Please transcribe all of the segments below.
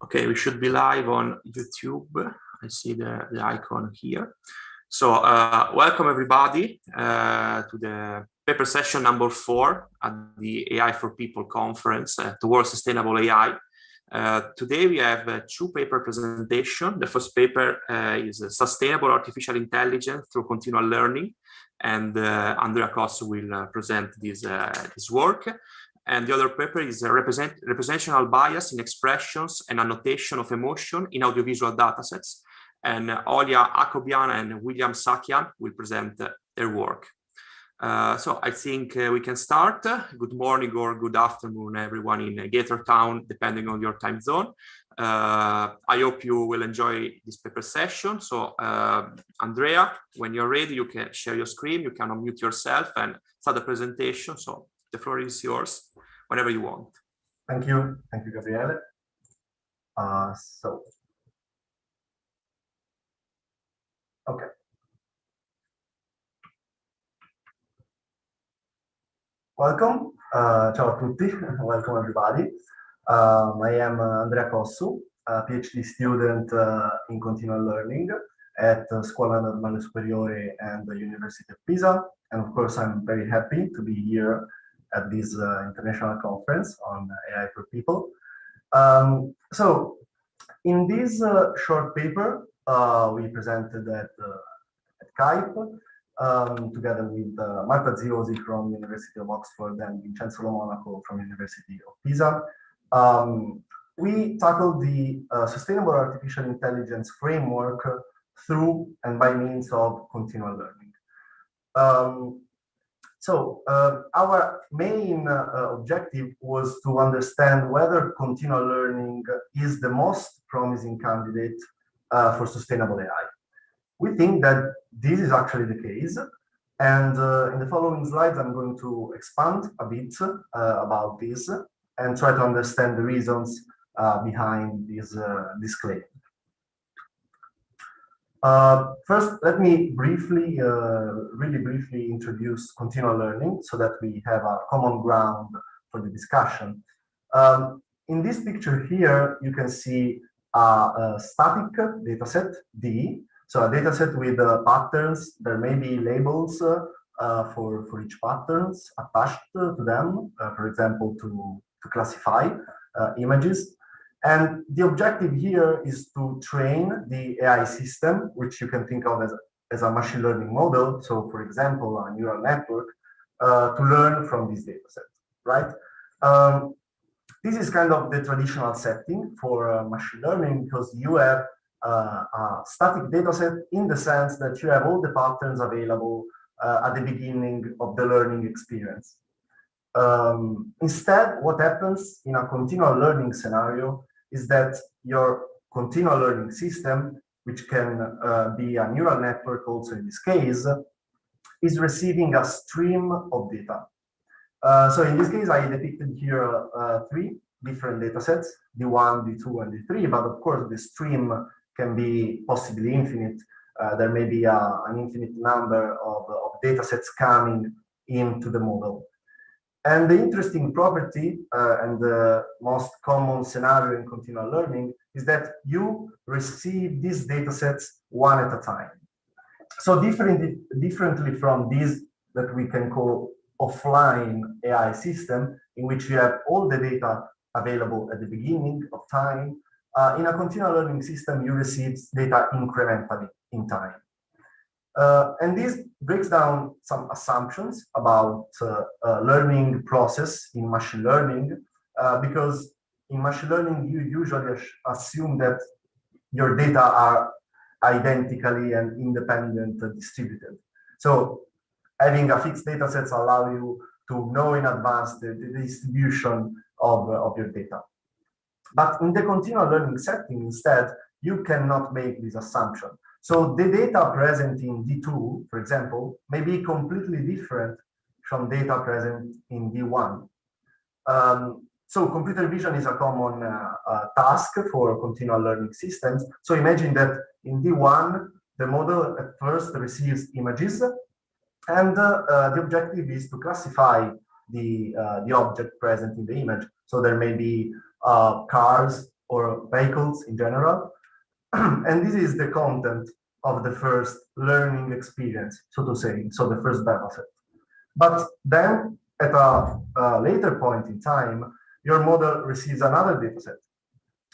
Okay, we should be live on YouTube. I see the icon here. So welcome everybody to the paper session number 4 at the AI for People conference towards sustainable AI. Today we have 2 paper presentations. The first paper is Sustainable Artificial Intelligence through Continual Learning, and Andrea Cosso will present this work. And the other paper is representational bias in expressions and annotation of emotion in audiovisual datasets. And Olia Akobian and William Sakian will present their work. So I think we can start. Good morning or good afternoon, everyone in Gator Town, depending on your time zone. I hope you will enjoy this paper session. So Andrea, when you're ready, you can share your screen, you can unmute yourself and start the presentation. So the floor is yours, whenever you want. Thank you, Gabriele. Okay. Welcome, ciao a tutti, welcome everybody. I am Andrea Cosso, a PhD student in continual learning at Scuola Normale Superiore and the University of Pisa. And of course, I'm very happy to be here at this international conference on AI for People. So in this short paper, we presented at CAIP', together with Marta Ziosi from University of Oxford and Vincenzo Lo Monaco from University of Pisa. We tackled the sustainable artificial intelligence framework through and by means of continual learning. Our main objective was to understand whether continual learning is the most promising candidate for sustainable AI. We think that this is actually the case, and in the following slides I'm going to expand a bit about this and try to understand the reasons behind this claim. First, let me really briefly introduce continual learning so that we have a common ground for the discussion. In this picture here, you can see a static dataset, D. So a dataset with patterns. There may be labels for each patterns attached to them, for example, to classify images. And the objective here is to train the AI system, which you can think of as a machine learning model. So, for example, a neural network, to learn from this dataset, right? This is kind of the traditional setting for machine learning, because you have a static dataset in the sense that you have all the patterns available at the beginning of the learning experience. Instead, what happens in a continual learning scenario is that your continual learning system, which can be a neural network also in this case, is receiving a stream of data. So in this case, I depicted here 3 different datasets, D1, D2, and D3, but of course the stream can be possibly infinite. There may be an infinite number of datasets coming into the model. And the interesting property and the most common scenario in continual learning is that you receive these datasets one at a time. So differently from this that we can call offline AI system, in which you have all the data available at the beginning of time, in a continual learning system, you receive data incrementally in time. And this breaks down some assumptions about learning process in machine learning, because in machine learning, you usually assume that your data are identically and independent distributed. So having a fixed data sets allow you to know in advance the distribution of your data. But in the continual learning setting, instead, you cannot make this assumption. So the data present in D2, for example, may be completely different from data present in D1. So computer vision is a common task for continual learning systems. So imagine that in D1, the model at first receives images, and the objective is to classify the object present in the image. So there may be cars or vehicles in general. And this is the content of the first learning experience, so to say, so the first data set. But then at a later point in time, your model receives another data set.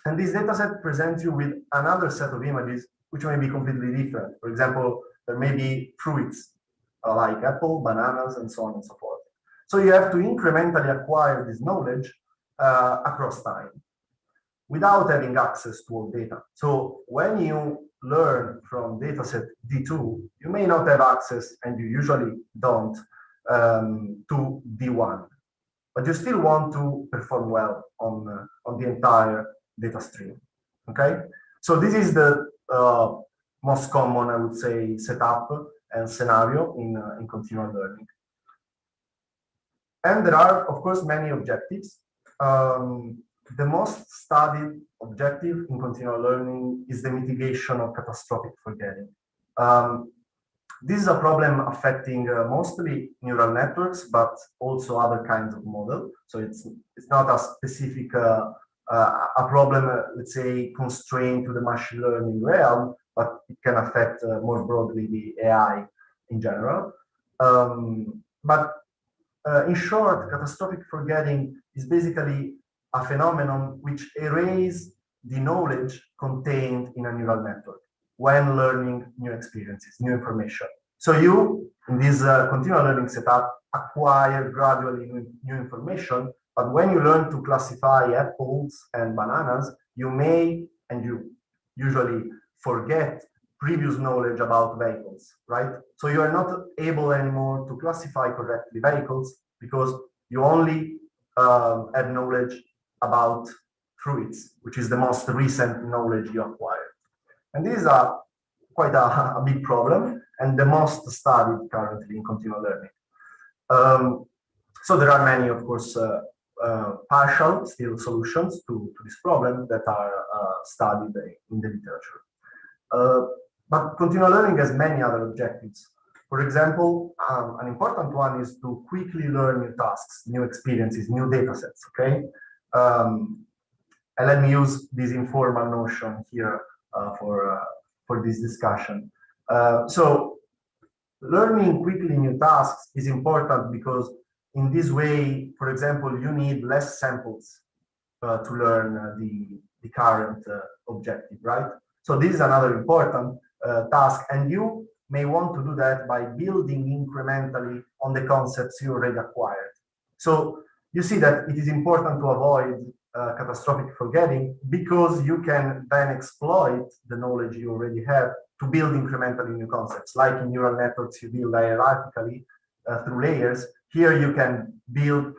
And this data set presents you with another set of images, which may be completely different. For example, there may be fruits like apple, bananas, and so on and so forth. So you have to incrementally acquire this knowledge across time without having access to all data. So when you learn from dataset D2, you may not have access, and you usually don't, to D1, but you still want to perform well on the entire data stream. Okay, so this is the most common, I would say, setup and scenario in continual learning. And there are, of course, many objectives. The most studied objective in continual learning is the mitigation of catastrophic forgetting. This is a problem affecting mostly neural networks, but also other kinds of model. So it's not a specific a problem, let's say, constrained to the machine learning realm, but it can affect more broadly the AI in general. In short, catastrophic forgetting is basically a phenomenon which erases the knowledge contained in a neural network when learning new experiences, new information. So you, in this continual learning setup, acquire gradually new information, but when you learn to classify apples and bananas, you may, and you usually forget previous knowledge about vehicles, right? So you are not able anymore to classify correctly vehicles because you only have knowledge about fruits, which is the most recent knowledge you acquired. And this is quite a big problem and the most studied currently in continual learning. So there are many, of course, partial still solutions to this problem that are studied in the literature. But continual learning has many other objectives. For example, an important one is to quickly learn new tasks, new experiences, new data sets, okay? And let me use this informal notion here for this discussion. So learning quickly new tasks is important because in this way, for example, you need less samples to learn the current objective, right? So this is another important task, and you may want to do that by building incrementally on the concepts you already acquired. So you see that it is important to avoid catastrophic forgetting because you can then exploit the knowledge you already have to build incrementally new concepts. Like in neural networks, you build hierarchically through layers. Here you can build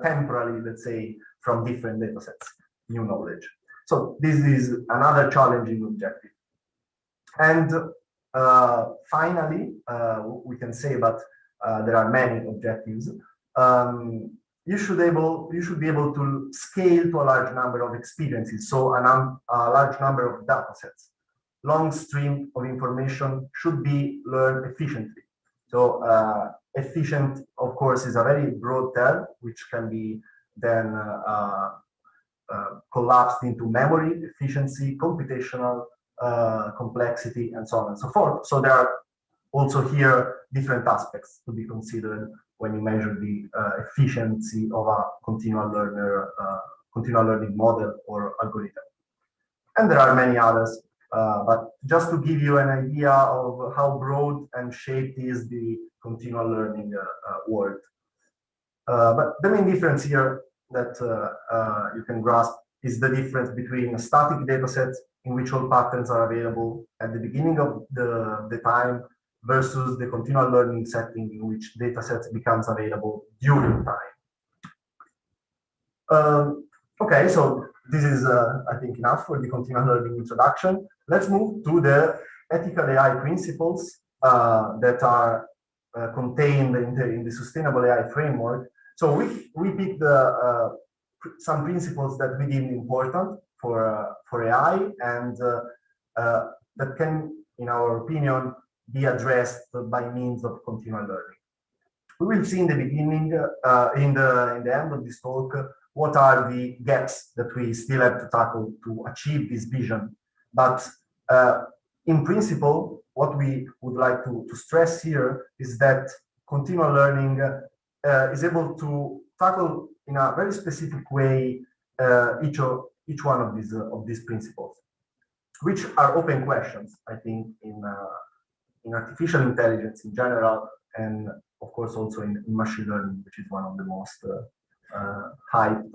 temporally, let's say, from different data sets, new knowledge. So this is another challenging objective. And finally, we can say, but there are many objectives. You should be able to scale to a large number of experiences, so a large number of data sets. Long stream of information should be learned efficiently. So efficient, of course, is a very broad term, which can be then collapsed into memory, efficiency, computational complexity, and so on and so forth. So there are also here different aspects to be considered when you measure the efficiency of a continual learning model or algorithm. And there are many others, but just to give you an idea of how broad and shaped is the continual learning world. But the main difference here that you can grasp is the difference between a static data set in which all patterns are available at the beginning of the time versus the continual learning setting in which data sets becomes available during time. Okay, so this is, I think, enough for the continual learning introduction. Let's move to the ethical AI principles that are contained in the sustainable AI framework. So we picked some principles that we deem important for AI and that can, in our opinion, be addressed by means of continual learning. We will see in the beginning, in the end of this talk, what are the gaps that we still have to tackle to achieve this vision. But in principle, what we would like to stress here is that continual learning is able to tackle in a very specific way each one of these principles, which are open questions, I think, in artificial intelligence in general, and of course also in machine learning, which is one of the most hyped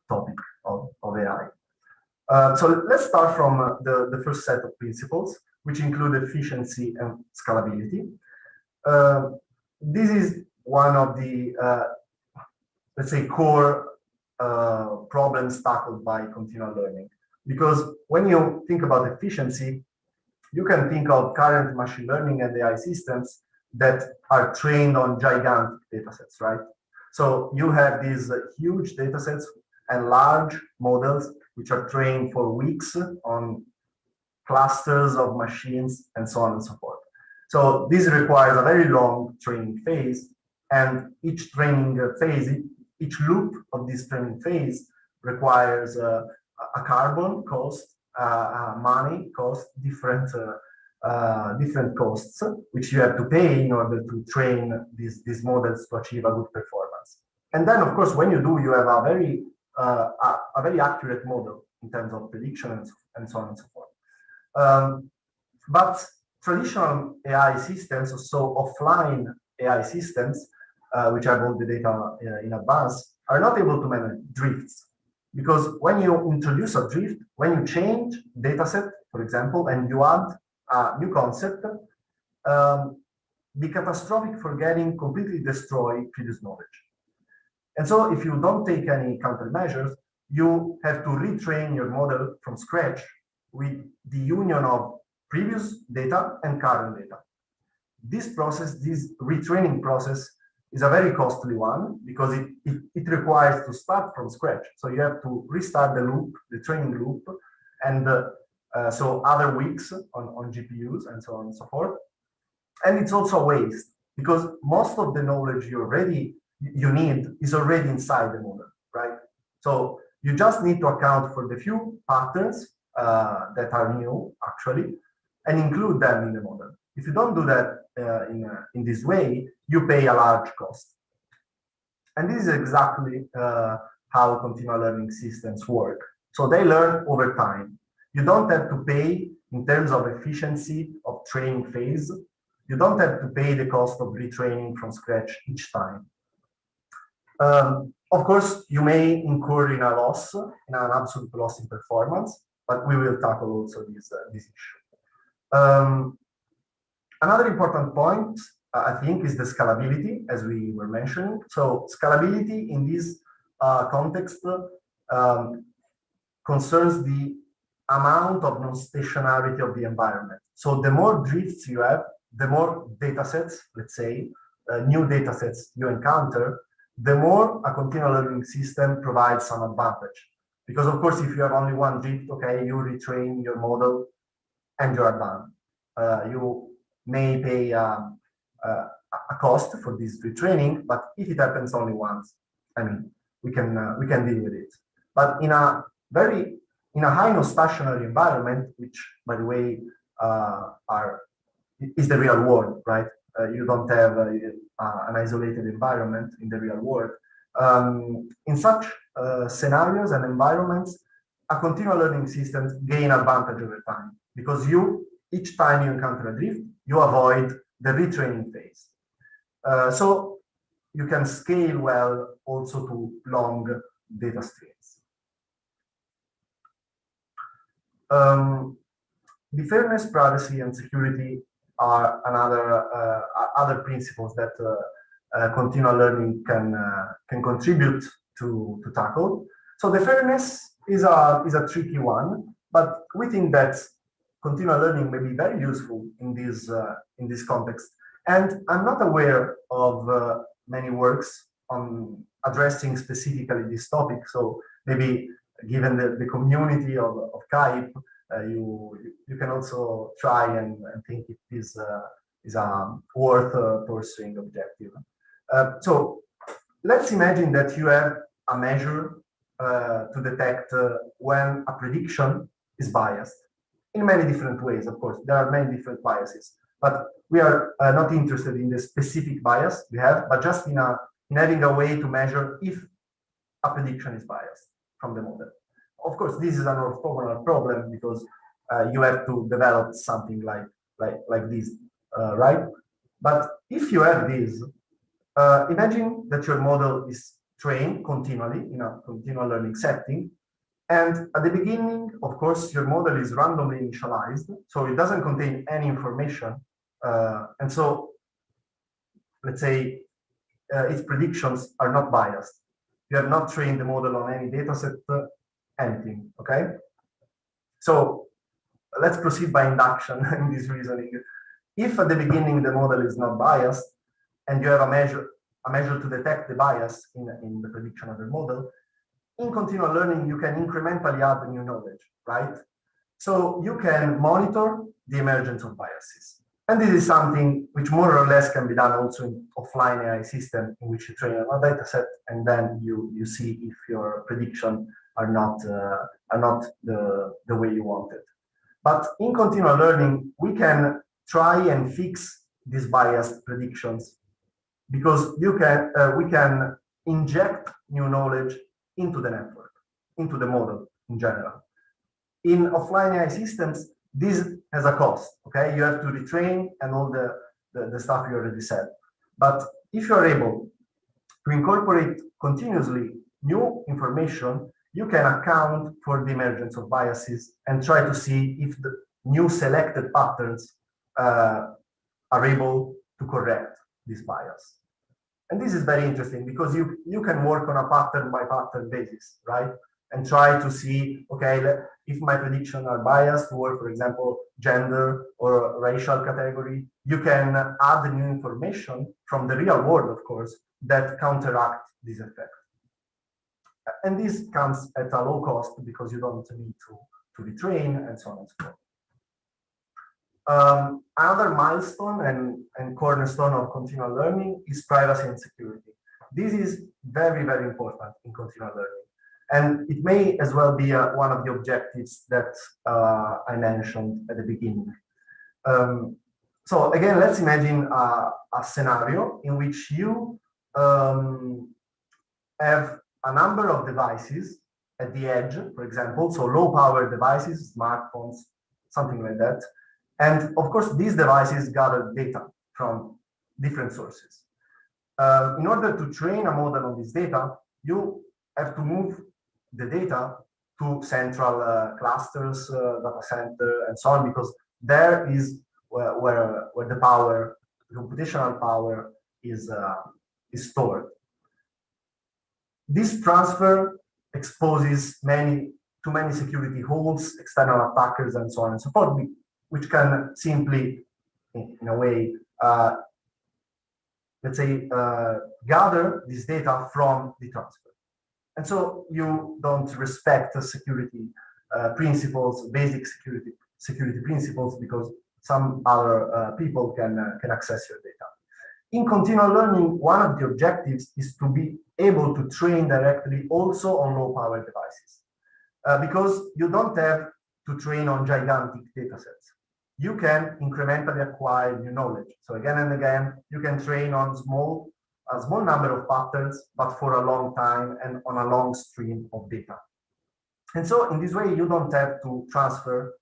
topic of AI. So let's start from the first set of principles, which include efficiency and scalability. This is one of the, let's say, core problems tackled by continual learning. Because when you think about efficiency, you can think of current machine learning and AI systems that are trained on gigantic datasets, right? So you have these huge datasets and large models which are trained for weeks on clusters of machines and so on and so forth. So this requires a very long training phase, and each training phase, each loop of this training phase requires a carbon cost, money cost, different costs which you have to pay in order to train these models to achieve a good performance. And then, of course, when you do, you have a very accurate model in terms of prediction and so on and so forth. But traditional AI systems, so offline AI systems, which have all the data in advance, are not able to manage drifts. Because when you introduce a drift, when you change dataset, for example, and you add a new concept, the catastrophic forgetting completely destroys previous knowledge. And so if you don't take any countermeasures, you have to retrain your model from scratch with the union of previous data and current data. This process, this retraining process, is a very costly one because it requires to start from scratch. So you have to restart the loop, the training loop, and so other weeks on GPUs and so on and so forth. And it's also a waste because most of the knowledge you need is already inside the model, right? So you just need to account for the few patterns that are new, actually, and include them in the model. If you don't do that in this way, you pay a large cost. And this is exactly how continual learning systems work. So they learn over time. You don't have to pay in terms of efficiency of training phase. You don't have to pay the cost of retraining from scratch each time. Of course, you may incur in an absolute loss in performance, but we will tackle also this issue. Another important point, I think, is the scalability, as we were mentioning. So scalability in this context concerns the amount of non-stationarity of the environment. So the more drifts you have, the more datasets, let's say, new datasets you encounter, the more a continual learning system provides some advantage. Because of course, if you have only one drift, okay, you retrain your model and you are done. You may pay a cost for this retraining, but if it happens only once, I mean, we can deal with it. But in a high non-stationary environment, which by the way is the real world, right? You don't have an isolated environment in the real world. In such scenarios and environments, a continual learning system gain advantage over time because each time you encounter a drift, you avoid the retraining phase. So you can scale well also to long data streams. The fairness, privacy, and security are other principles that continual learning can contribute to tackle. So the fairness is a tricky one, but we think that continual learning may be very useful in this context. And I'm not aware of many works on addressing specifically this topic. So maybe given the community of CAIP', you can also try and think it is a worth pursuing objective. So let's imagine that you have a measure to detect when a prediction is biased in many different ways. Of course, there are many different biases, but we are not interested in the specific bias we have, but just in having a way to measure if a prediction is biased from the model. Of course, this is an orthogonal problem because you have to develop something like this, right? But if you have this, imagine that your model is trained continually in a continual learning setting. And at the beginning, of course, your model is randomly initialized, so it doesn't contain any information. And so, let's say, its predictions are not biased. You have not trained the model on any dataset, anything, okay? So let's proceed by induction in this reasoning. If at the beginning the model is not biased, and you have a measure to detect the bias in the prediction of the model, in continual learning, you can incrementally add new knowledge, right? So you can monitor the emergence of biases. And this is something which more or less can be done also in offline AI system in which you train a data set and then you see if your prediction are not the way you want it. But in continual learning, we can try and fix these biased predictions because we can inject new knowledge into the network, into the model in general. In offline AI systems, this has a cost, okay? You have to retrain and all the stuff you already said. But if you're able to incorporate continuously new information, you can account for the emergence of biases and try to see if the new selected patterns are able to correct this bias. And this is very interesting because you can work on a pattern by pattern basis, right? And try to see, okay, if my predictions are biased toward, for example, gender or racial category, you can add new information from the real world, of course, that counteract this effect. And this comes at a low cost because you don't need to retrain and so on and so forth. Another milestone and cornerstone of continual learning is privacy and security. This is very, very important in continual learning. And it may as well be one of the objectives that I mentioned at the beginning. So again, let's imagine a scenario in which you have a number of devices at the edge, for example, so low power devices, smartphones, something like that. And of course, these devices gather data from different sources. In order to train a model on this data, you have to move the data to central clusters, data center, and so on, because there is where the power, the computational power is stored. This transfer exposes too many security holes, external attackers, and so on and so forth, which can simply, in a way, let's say, gather this data from the transfer. And so you don't respect the security principles, basic security principles, because some other people can access your data. In continual learning, one of the objectives is to be able to train directly also on low power devices, because you don't have to train on gigantic data sets. You can incrementally acquire new knowledge. So again and again, you can train on a small number of patterns, but for a long time and on a long stream of data. And so in this way, you don't have to transfer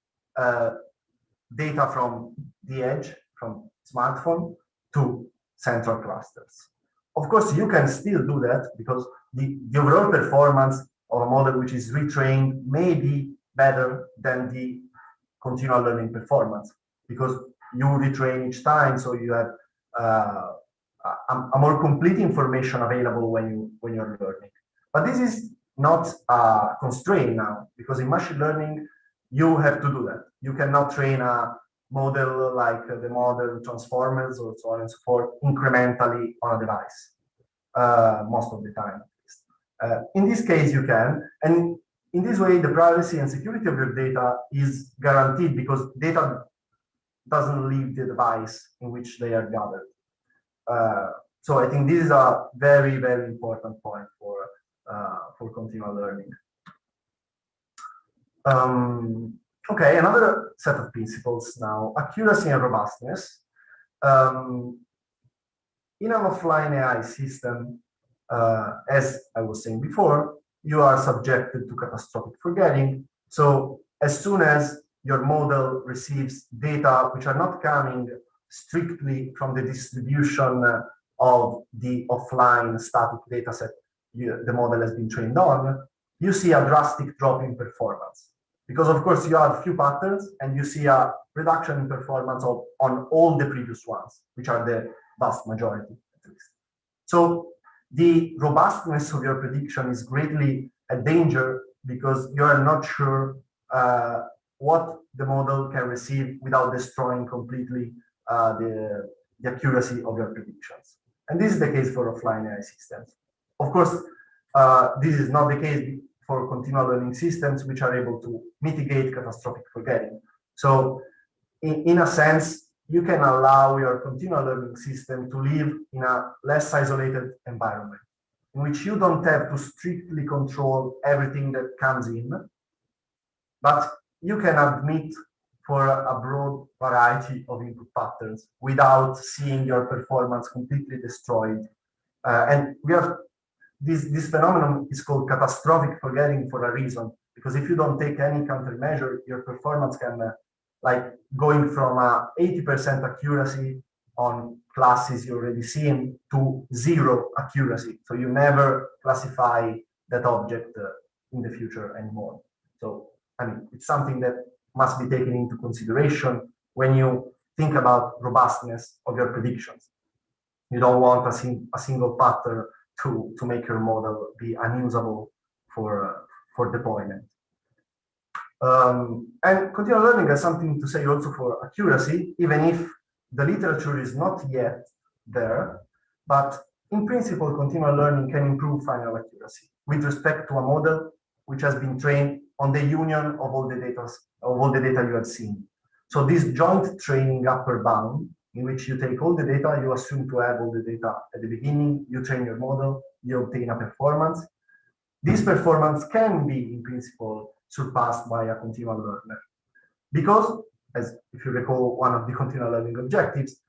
data from the edge, from smartphone to central clusters. Of course, you can still do that because the overall performance of a model which is retrained may be better than the continual learning performance because you retrain each time, so you have a more complete information available when you're learning. But this is not a constraint now, because in machine learning, you have to do that. You cannot train a model like the model transformers or so on and so forth incrementally on a device, most of the time. In this case, you can. And in this way, the privacy and security of your data is guaranteed because data doesn't leave the device in which they are gathered. So I think this is a very, very important point for continual learning. Okay, another set of principles now, accuracy and robustness. In an offline AI system, as I was saying before, you are subjected to catastrophic forgetting. So as soon as your model receives data which are not coming strictly from the distribution of the offline static dataset the model has been trained on, you see a drastic drop in performance. Because of course you have few patterns and you see a reduction in performance on all the previous ones, which are the vast majority at least. So the robustness of your prediction is greatly a danger because you are not sure what the model can receive without destroying completely the accuracy of your predictions. And this is the case for offline AI systems. Of course, this is not the case for continual learning systems which are able to mitigate catastrophic forgetting. So in a sense, you can allow your continual learning system to live in a less isolated environment in which you don't have to strictly control everything that comes in, but you can admit for a broad variety of input patterns without seeing your performance completely destroyed. And we have this phenomenon is called catastrophic forgetting for a reason, because if you don't take any countermeasure, your performance can like going from 80% accuracy on classes you already seen to 0 accuracy. So you never classify that object in the future anymore. So I mean, it's something that must be taken into consideration when you think about robustness of your predictions. You don't want a single pattern to make your model be unusable for deployment. And continual learning has something to say also for accuracy, even if the literature is not yet there. But in principle, continual learning can improve final accuracy with respect to a model which has been trained on the union of all the data you have seen. So this joint training upper bound, in which you take all the data, you assume to have all the data at the beginning, you train your model, you obtain a performance. This performance can be, in principle, surpassed by a continual learner. Because, as if you recall one of the continual learning objectives,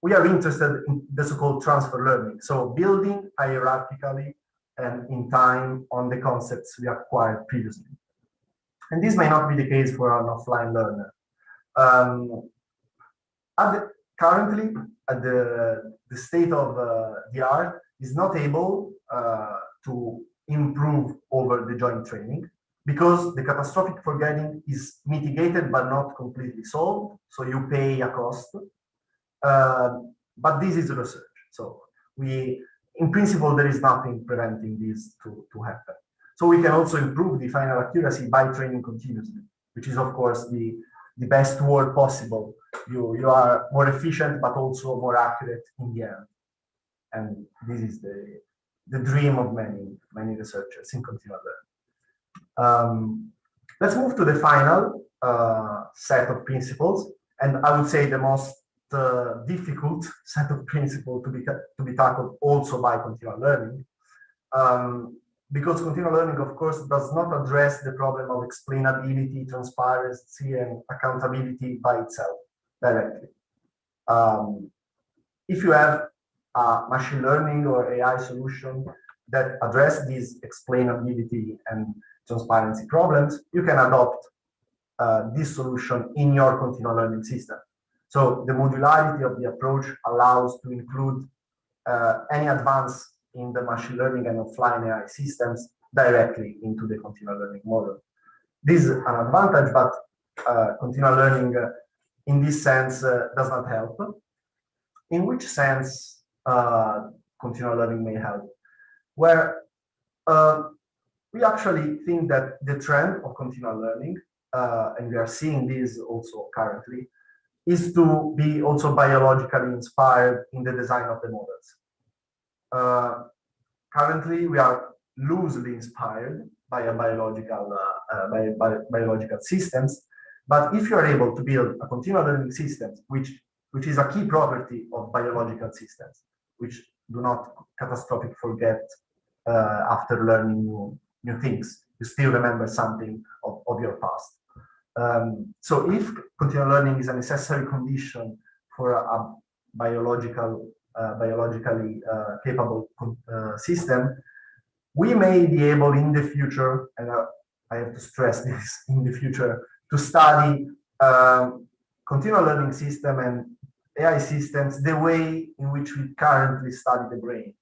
we are interested in the so-called transfer learning. So building hierarchically and in time on the concepts we acquired previously. And this may not be the case for an offline learner. Currently, the state of the art is not able to improve over the joint training because the catastrophic forgetting is mitigated but not completely solved. So you pay a cost. But this is research. So in principle, there is nothing preventing this to happen. So we can also improve the final accuracy by training continuously, which is of course the best word possible. You are more efficient, but also more accurate in the end. And this is the dream of many researchers in continual learning. Let's move to the final set of principles, and I would say the most difficult set of principles to be tackled also by continual learning. Because continual learning, of course, does not address the problem of explainability, transparency, and accountability by itself directly. If you have a machine learning or AI solution that address these explainability and transparency problems, you can adopt this solution in your continual learning system. So the modularity of the approach allows to include any advance in the machine learning and offline AI systems directly into the continual learning model. This is an advantage, but continual learning in this sense does not help. In which sense continual learning may help? Where we actually think that the trend of continual learning, and we are seeing this also currently, is to be also biologically inspired in the design of the models. Currently, we are loosely inspired by a biological systems, but if you are able to build a continual learning system, which is a key property of biological systems, which do not catastrophic forget after learning new things. You still remember something of your past. So if continual learning is a necessary condition for a biologically capable system, we may be able in the future, and I have to stress this, in the future, to study continual learning system and AI systems the way in which we currently study the brain.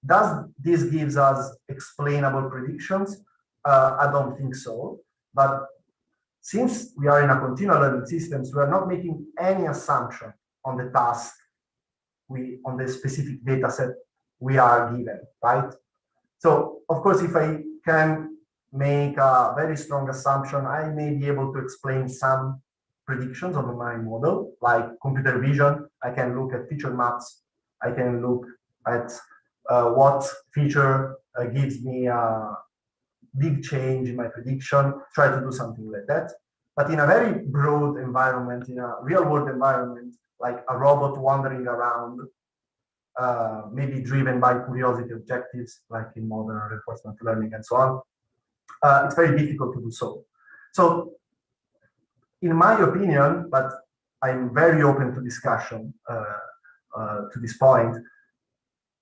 Does this gives us explainable predictions? I don't think so. But since we are in a continual learning systems, we are not making any assumption on the task on the specific data set we are given, right? So of course, if I can make a very strong assumption, I may be able to explain some predictions of my model, like computer vision. I can look at feature maps. I can look at what feature gives me a big change in my prediction, try to do something like that. But in a very broad environment, in a real world environment, like a robot wandering around, maybe driven by curiosity objectives, like in modern reinforcement learning and so on, it's very difficult to do so. So in my opinion, but I'm very open to discussion to this point,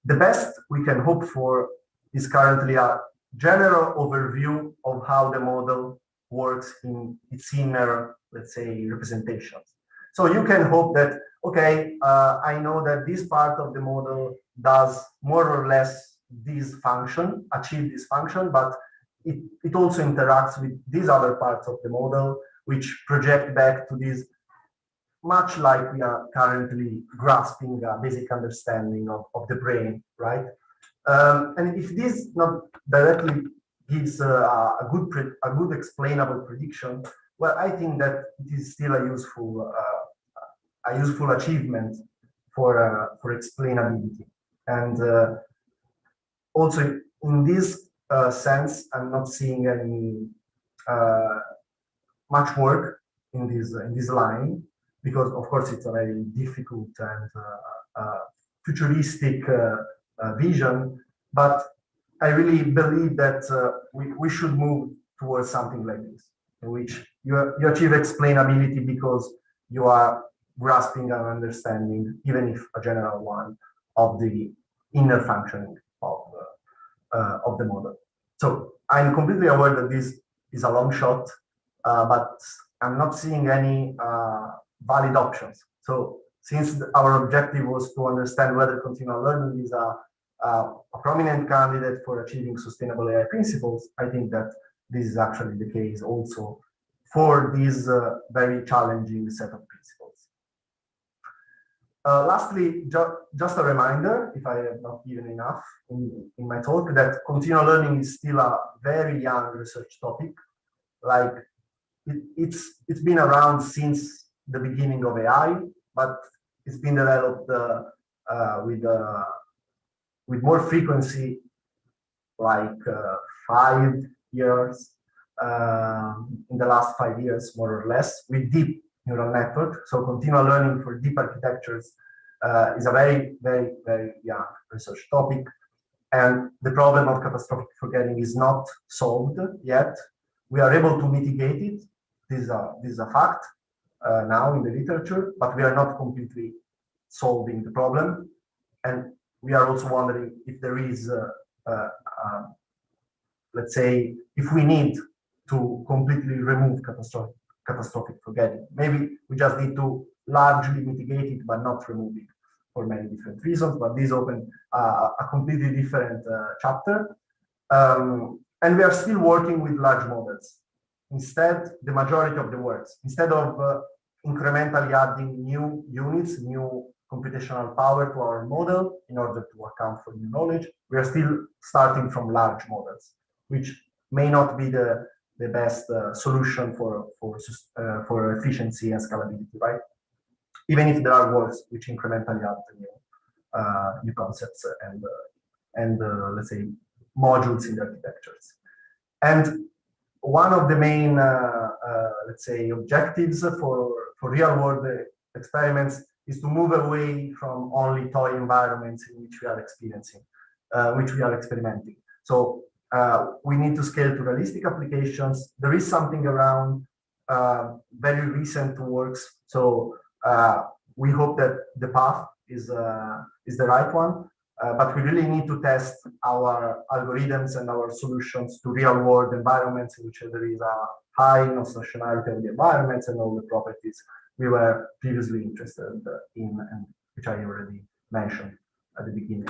the best we can hope for is currently a general overview of how the model works in its inner, let's say, representations. So you can hope that, okay, I know that this part of the model does more or less this function, achieve this function, but it also interacts with these other parts of the model, which project back to this, much like we are currently grasping a basic understanding of the brain, right? And if this not directly gives a good explainable prediction, well, I think that it is still a useful achievement for explainability. And also in this sense, I'm not seeing any much work in this line, because of course it's a very difficult and futuristic vision, but I really believe that we should move towards something like this, in which you achieve explainability because you are grasping an understanding, even if a general one, of the inner functioning of the model. So I'm completely aware that this is a long shot, but I'm not seeing any valid options. So since our objective was to understand whether continual learning is a prominent candidate for achieving sustainable AI principles, I think that this is actually the case also for this very challenging set of principles. Lastly, just a reminder, if I have not given enough in my talk, that continual learning is still a very young research topic. Like it's been around since the beginning of AI, but it's been developed with more frequency, like 5 years, in the last 5 years, more or less, with deep neural network. So continual learning for deep architectures is a very, very, very young research topic. And the problem of catastrophic forgetting is not solved yet. We are able to mitigate it. This is a fact now in the literature, but we are not completely solving the problem. And we are also wondering if there is, let's say, if we need to completely remove catastrophic forgetting. Maybe we just need to largely mitigate it, but not remove it for many different reasons. But this opens a completely different chapter. And we are still working with large models. Instead, the majority of the works, instead of incrementally adding new units, new computational power to our model in order to account for new knowledge, we are still starting from large models, which may not be the best solution for efficiency and scalability, right? Even if there are works which incrementally add new concepts and let's say modules in the architectures. And one of the main let's say objectives for real world experiments is to move away from only toy environments in which we are experimenting. So we need to scale to realistic applications. There is something around very recent works. So we hope that the path is the right one, but we really need to test our algorithms and our solutions to real-world environments in which there is a high non-stationarity of the environments and all the properties we were previously interested in, and which I already mentioned at the beginning.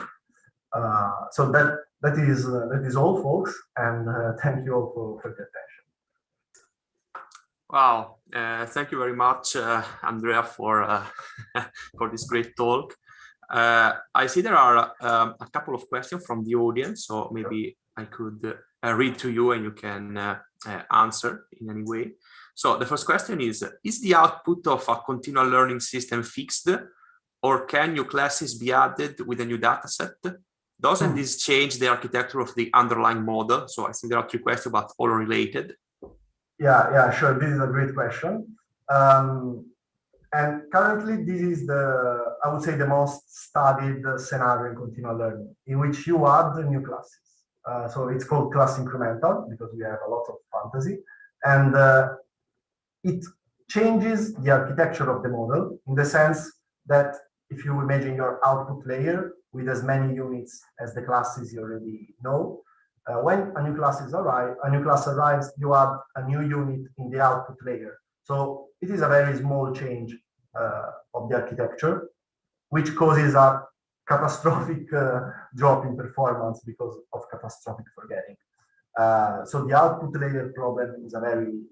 So that is all, folks, and thank you all for the attention. Wow, thank you very much, Andrea, for for this great talk. I see there are a couple of questions from the audience, so maybe I could read to you and you can answer in any way. So the first question is the output of a continual learning system fixed, or can new classes be added with a new data set? Doesn't this change the architecture of the underlying model? So I think there are 3 questions, but all related. Yeah, sure. This is a great question. And currently, this is I would say, the most studied scenario in continual learning, in which you add new classes. So it's called class incremental because we have a lot of fantasy, and it changes the architecture of the model in the sense that if you imagine your output layer with as many units as the classes you already know, when a new class arrives, you add a new unit in the output layer. So it is a very small change of the architecture, which causes a catastrophic drop in performance because of catastrophic forgetting. So the output layer problem is a very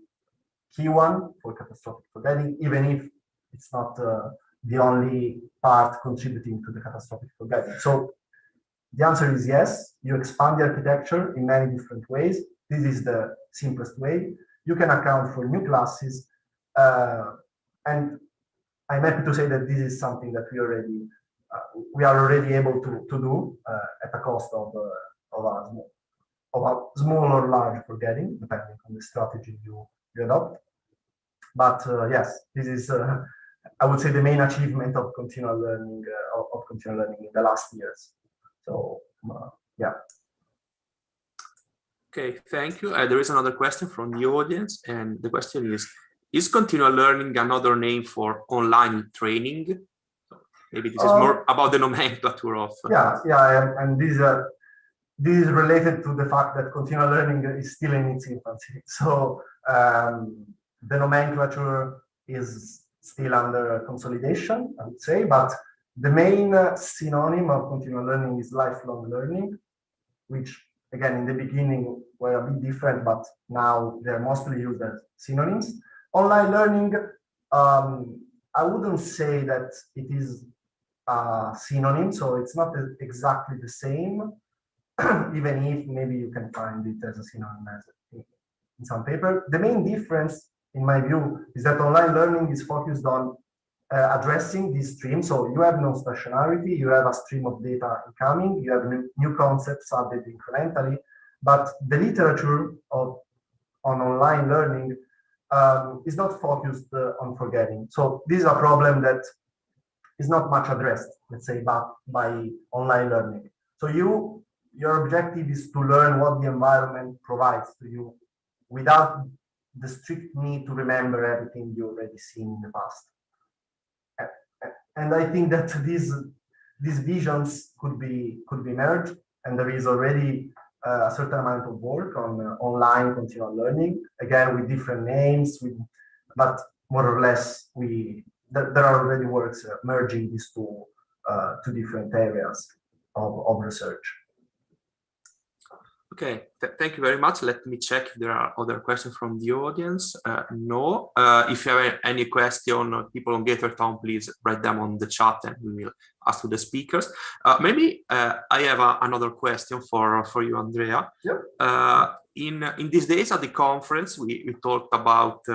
key one for catastrophic forgetting, even if it's not the only part contributing to the catastrophic forgetting. So the answer is yes, you expand the architecture in many different ways. This is the simplest way. You can account for new classes, and I'm happy to say that this is something that we are already able to do at the cost of a small or large forgetting, depending on the strategy you adopt. But yes, this is I would say the main achievement of continual learning in the last years. So yeah. Okay, thank you. There is another question from the audience, and the question is continual learning another name for online training? So maybe this is more about the nomenclature of. Yeah, and this is related to the fact that continual learning is still in its infancy. So the nomenclature is still under consolidation, I would say, but the main synonym of continual learning is lifelong learning, which again in the beginning were a bit different, but now they're mostly used as synonyms. Online learning, I wouldn't say that it is a synonym, so it's not exactly the same, even if maybe you can find it as a synonym in some paper. The main difference, in my view, is that online learning is focused on addressing this stream. So you have no stationarity, you have a stream of data incoming, you have new concepts added incrementally, but the literature on online learning is not focused on forgetting. So this is a problem that is not much addressed, let's say, by online learning. So your objective is to learn what the environment provides to you without the strict need to remember everything you already seen in the past. And I think that these visions could be merged, and there is already a certain amount of work on online continual learning, again with different names, but more or less there are already works merging these two different areas of research. Okay, thank you very much. Let me check if there are other questions from the audience. No. If you have any question, people on GatorTown, please write them on the chat and we will ask to the speakers. Maybe I have another question for you, Andrea. Yep. In these days at the conference, we talked about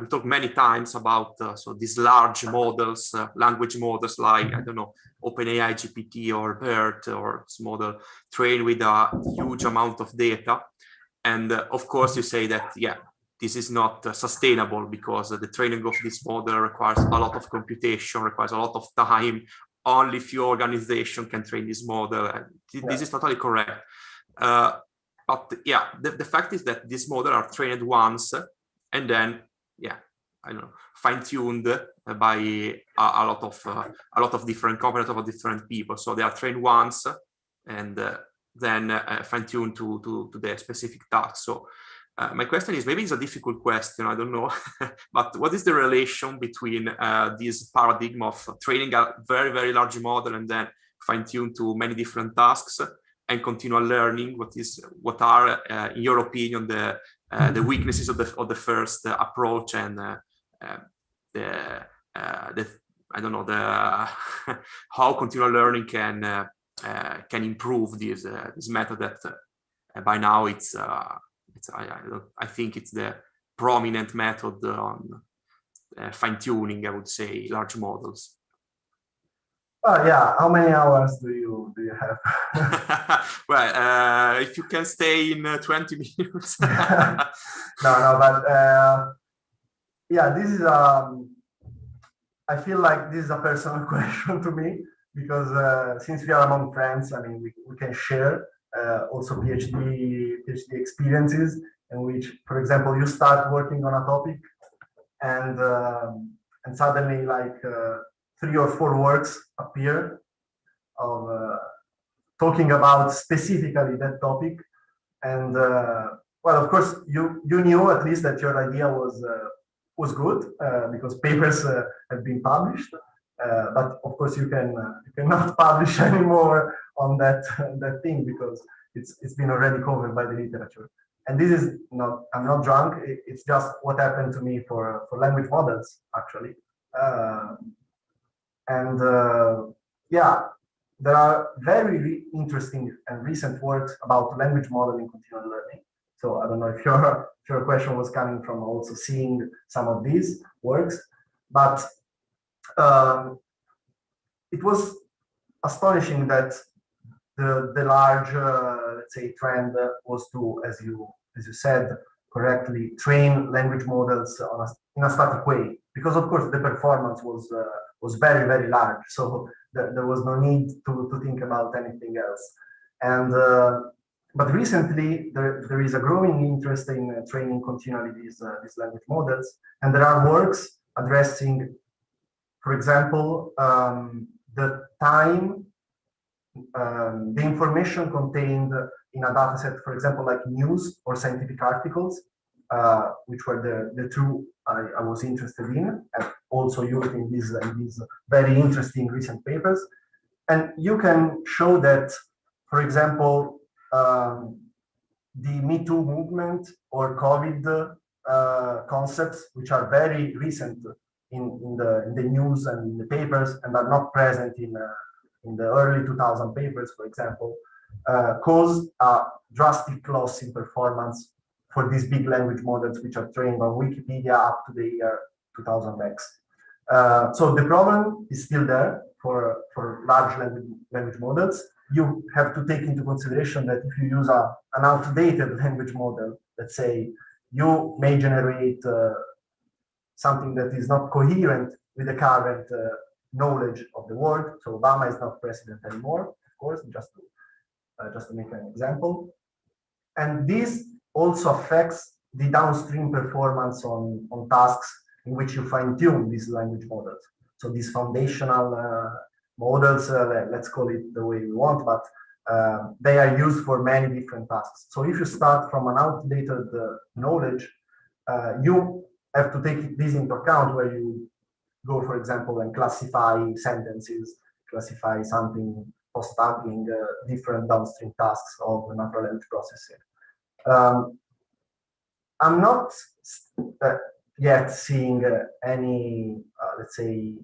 we talked many times about so these large models, language models like, I don't know, OpenAI GPT or BERT, or this model trained with a huge amount of data. And of course, you say that, yeah, this is not sustainable because the training of this model requires a lot of computation, requires a lot of time. Only few organizations can train this model. And this is totally correct. But yeah, the fact is that these models are trained once and then, I don't know, fine-tuned by a lot of different companies, a lot of different people. So they are trained once and then fine-tuned to the specific task. So my question is, maybe it's a difficult question, I don't know, but what is the relation between this paradigm of training a very, very large model and then fine-tuned to many different tasks and continual learning? What are, in your opinion, the weaknesses of the first approach and I don't know, how continual learning can improve this method that by now I think it's the prominent method on fine-tuning, I would say, large models. Oh yeah, how many hours do you have? Well, if you can stay in 20 minutes. No, but yeah, this is I feel like this is a personal question to me because since we are among friends, I mean, we can share also PhD experiences in which, for example, you start working on a topic and suddenly like 3 or 4 works appear of talking about specifically that topic, and well, of course, you knew at least that your idea was good because papers have been published, but of course you cannot publish anymore on that thing because it's been already covered by the literature. And this is not, I'm not drunk, it's just what happened to me for language models, actually. Yeah, there are very interesting and recent works about language modeling continual learning. So I don't know if your question was coming from also seeing some of these works, but it was astonishing that the large, let's say, trend was to, as you said correctly, train language models in a static way, because of course the performance was very large, so there was no need to think about anything else. And but recently there is a growing interest in training continually these language models, and there are works addressing, for example, the time, the information contained in a data set, for example, like news or scientific articles, which were the two I was interested in, and also used in these very interesting recent papers. And you can show that, for example, the Me Too movement or COVID concepts, which are very recent in the news and in the papers and are not present in the early 2000 papers, for example, caused a drastic loss in performance for these big language models, which are trained on Wikipedia up to the year 2000X. So the problem is still there for large language models. You have to take into consideration that if you use an outdated language model, let's say, you may generate something that is not coherent with the current knowledge of the world. So Obama is not president anymore, of course, just to make an example. And this also affects the downstream performance on tasks in which you fine-tune these language models. So these foundational models, let's call it the way we want, but they are used for many different tasks. So if you start from an outdated knowledge, you have to take this into account where you go, for example, and classify sentences, classify something, post-tagging, different downstream tasks of natural language processing. I'm not yet seeing any, let's say,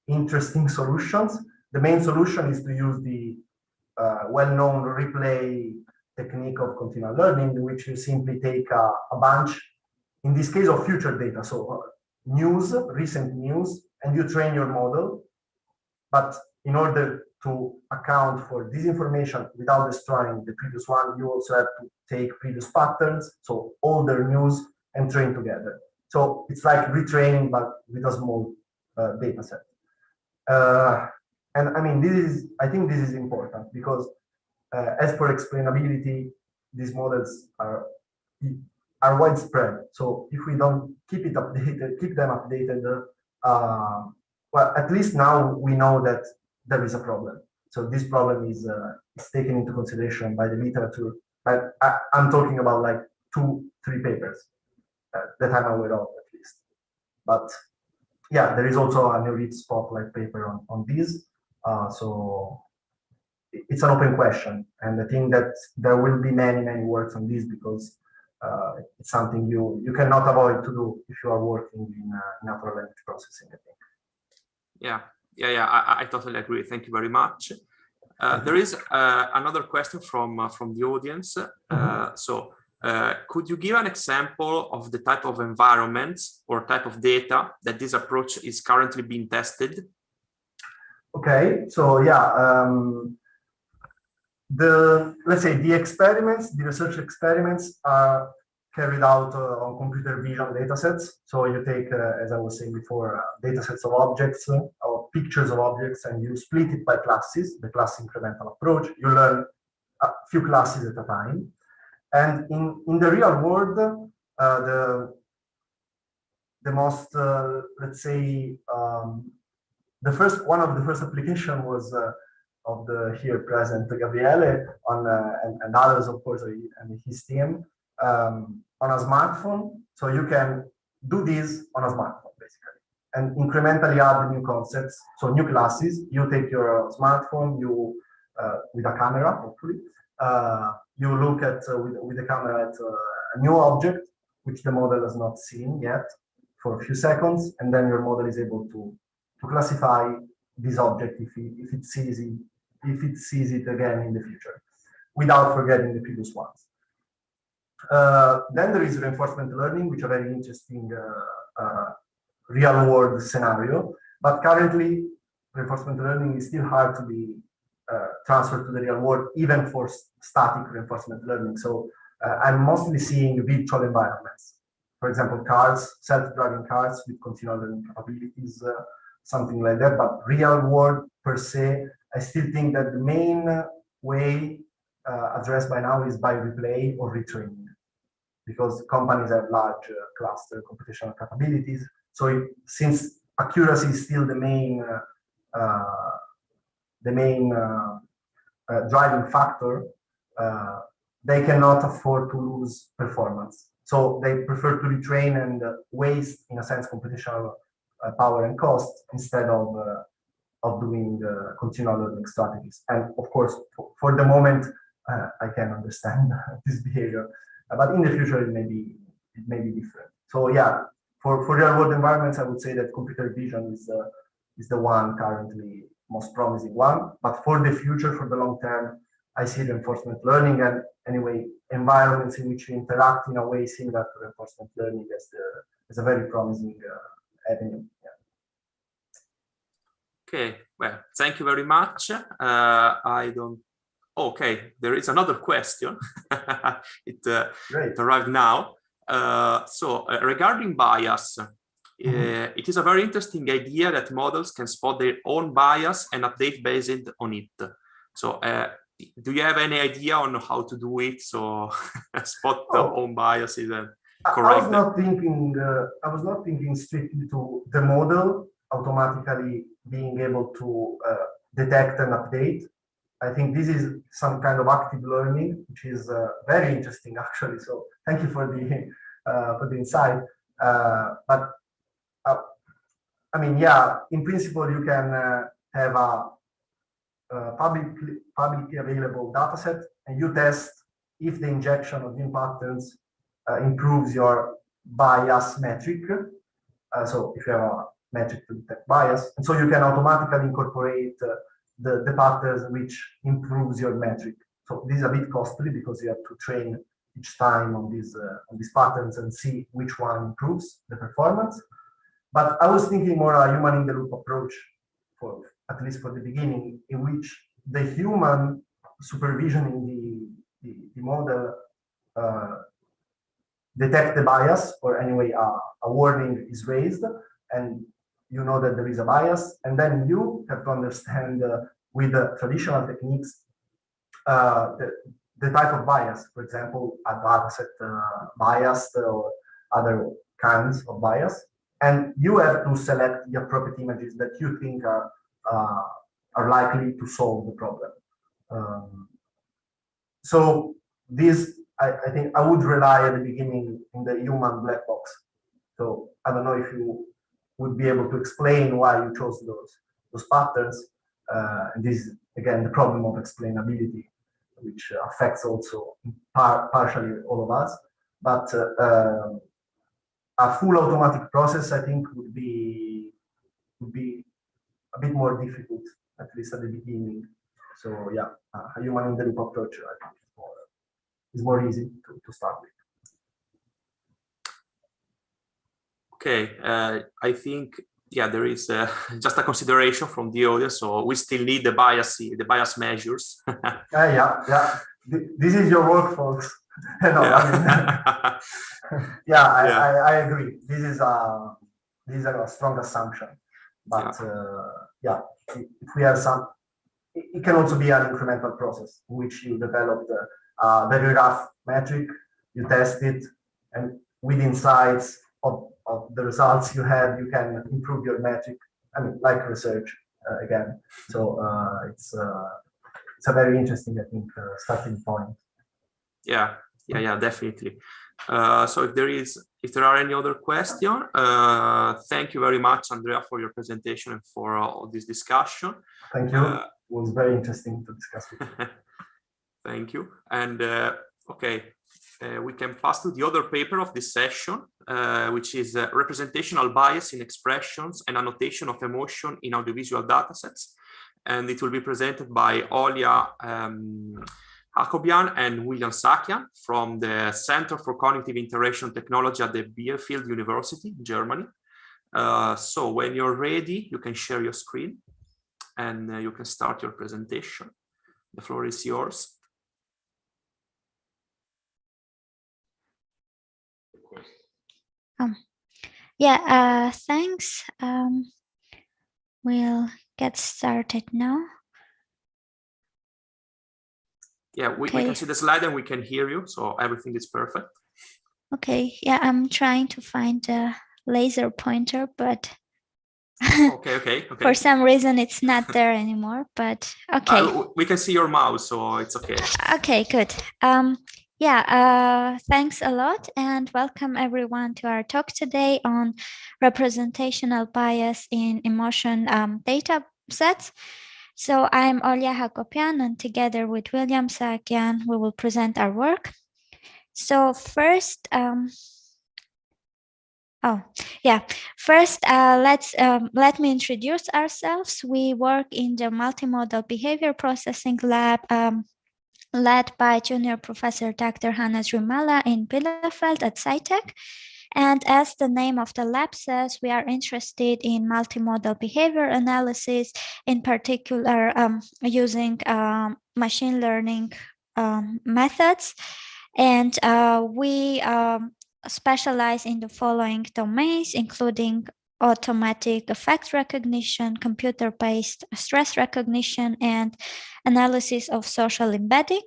interesting solutions. The main solution is to use the well-known replay technique of continual learning, in which you simply take a bunch, in this case, of future data, so news, recent news, and you train your model. But in order to account for this information without destroying the previous one, you also have to take previous patterns, so older news, and train together. So it's like retraining, but with a small data set. And I mean, I think this is important because as for explainability, these models are widespread. So if we don't keep them updated, well, at least now we know that there is a problem. So this problem is taken into consideration by the literature. But I'm talking about like 2-3 papers that I'm aware of at least. But yeah, there is also a new spotlight paper on this. So it's an open question, and I think that there will be many works on this because it's something you cannot avoid to do if you are working in natural language processing, I think. Yeah, I totally agree. Thank you very much. There is another question from the audience. So could you give an example of the type of environments or type of data that this approach is currently being tested? Okay, so yeah, let's say the research experiments are carried out on computer vision datasets. So you take, as I was saying before, datasets of objects or pictures of objects, and you split it by classes, the class incremental approach. You learn a few classes at a time. And in the real world, the most, let's say, one of the first application was of the here present Gabriele and others, of course, and his team on a smartphone. So you can do this on a smartphone basically, and incrementally add new concepts. So new classes. You take your smartphone, you with a camera, hopefully, you look at with the camera at a new object which the model has not seen yet for a few seconds, and then your model is able to classify this object if it sees it again in the future, without forgetting the previous ones. Then there is reinforcement learning, which is a very interesting real-world scenario. But currently, reinforcement learning is still hard to be transferred to the real world, even for static reinforcement learning. So I'm mostly seeing virtual environments. For example, cars, self-driving cars with continual learning capabilities, something like that. But real world per se, I still think that the main way addressed by now is by replay or retraining, because companies have large cluster computational capabilities. So since accuracy is still the main driving factor, they cannot afford to lose performance. So they prefer to retrain and waste, in a sense, computational power and cost instead of doing continual learning strategies. And of course, for the moment, I can understand this behavior, but in the future it may be different. So yeah, for real world environments, I would say that computer vision is the one currently most promising one. But for the future, for the long term, I see reinforcement learning and anyway environments in which we interact in a way similar to reinforcement learning as a very promising avenue. Yeah. Okay, well, thank you very much. Okay, there is another question. It arrived now. Regarding bias, it is a very interesting idea that models can spot their own bias and update based on it. So do you have any idea on how to do it? So spot the own biases and correct. I was not thinking strictly to the model automatically being able to detect and update. I think this is some kind of active learning, which is very interesting actually. So thank you for the insight. But I mean, yeah, in principle, you can have a publicly available data set, and you test if the injection of new patterns improves your bias metric. So if you have a metric to detect bias, and so you can automatically incorporate the patterns which improves your metric. So this is a bit costly because you have to train each time on these patterns and see which one improves the performance. But I was thinking more a human in the loop approach, for at least for the beginning, in which the human supervisioning the model detect the bias, or anyway, a warning is raised, and you know that there is a bias, and then you have to understand with traditional techniques the type of bias, for example, a dataset bias or other kinds of bias, and you have to select the appropriate images that you think are likely to solve the problem. So this, I think I would rely at the beginning in the human black box. So I don't know if you would be able to explain why you chose those patterns. And this is, again, the problem of explainability, which affects also partially all of us. But a full automatic process, I think, would be a bit more difficult, at least at the beginning. So yeah, a human in the loop approach, I think, is more easy to start with. Okay, I think, yeah, there is just a consideration from the audience, so we still need the bias measures. Yeah. This is your work, folks. No, yeah. I mean, yeah, I agree. This is a strong assumption, but yeah, if we have some, it can also be an incremental process in which you develop a very rough metric, you test it, and with insights of the results you have, you can improve your metric. I mean, like research again. So it's a very interesting, I think, starting point. Yeah, definitely. So if there are any other questions, thank you very much, Andrea, for your presentation and for all this discussion. Thank you. It was very interesting to discuss with you. Thank you. And okay, we can pass to the other paper of this session, which is representational bias in expressions and annotation of emotion in audiovisual datasets. And it will be presented by Olya Hakobian and William Sakian from the Center for Cognitive Interaction Technology at the Bielefeld University in Germany. So when you're ready, you can share your screen and you can start your presentation. The floor is yours. Thanks. We'll get started now. Yeah, we can see the slide and we can hear you, so everything is perfect. Okay, yeah, I'm trying to find the laser pointer, but okay. For some reason it's not there anymore, but okay. We can see your mouse, so it's okay. Okay, good. Thanks a lot and welcome everyone to our talk today on representational bias in emotion data sets. So I'm Olya Hakobian, and together with William Sakian, we will present our work. So first, let me introduce ourselves. We work in the multimodal behavior processing lab led by junior professor Dr. Hannes Rumala in Bielefeld at CAIP'21. And as the name of the lab says, we are interested in multimodal behavior analysis, in particular using machine learning methods. And we specialize in the following domains, including automatic effect recognition, computer-based stress recognition, and analysis of social embedding.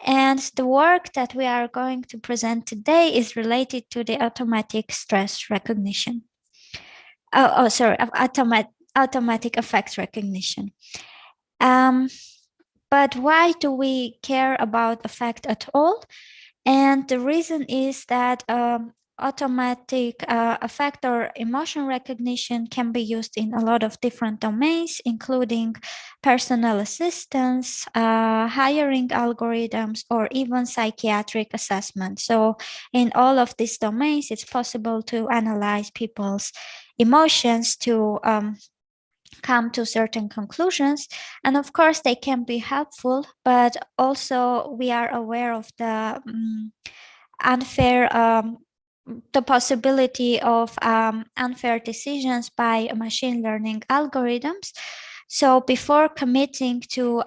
And the work that we are going to present today is related to the automatic stress recognition. Automatic effect recognition. But why do we care about effect at all? And the reason is that automatic effect or emotion recognition can be used in a lot of different domains, including personal assistance, hiring algorithms, or even psychiatric assessment. So in all of these domains, it's possible to analyze people's emotions to come to certain conclusions. And of course, they can be helpful, but also we are aware of the the possibility of unfair decisions by machine learning algorithms. So before committing to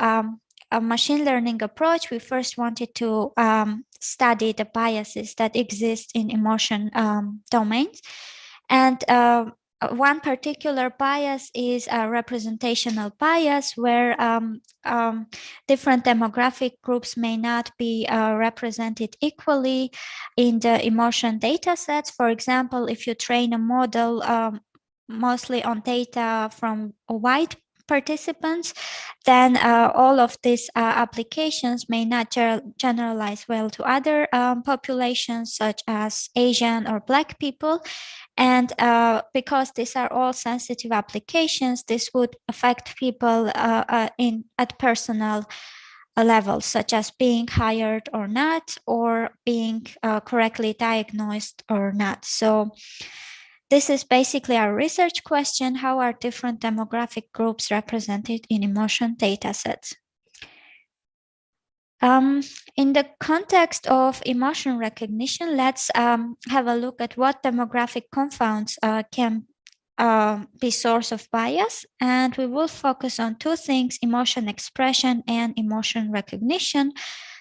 machine learning approach, we first wanted to study the biases that exist in emotion domains. And one particular bias is a representational bias, where different demographic groups may not be represented equally in the emotion data sets. For example, if you train a model mostly on data from white participants, then all of these applications may not generalize well to other populations, such as Asian or Black people. And because these are all sensitive applications, this would affect people at personal levels, such as being hired or not, or being correctly diagnosed or not. So this is basically our research question: how are different demographic groups represented in emotion datasets? In the context of emotion recognition, let's have a look at what demographic confounds can be source of bias. And we will focus on two things: emotion expression and emotion recognition.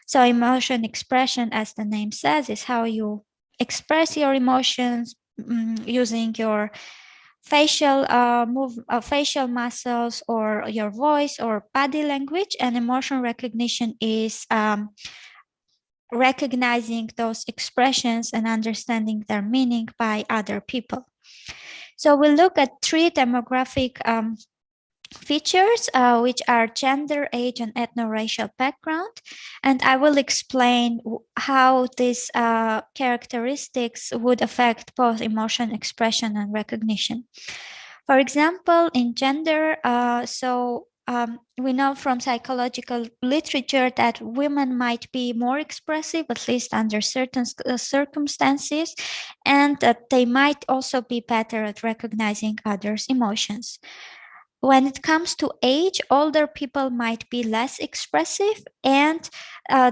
So emotion expression, as the name says, is how you express your emotions using your facial facial muscles or your voice or body language. And emotion recognition is recognizing those expressions and understanding their meaning by other people. So we'll look at three demographic features, which are gender, age, and ethno-racial background. And I will explain how these characteristics would affect both emotion expression and recognition. For example, in gender, we know from psychological literature that women might be more expressive, at least under certain circumstances, and that they might also be better at recognizing others' emotions. When it comes to age, older people might be less expressive, and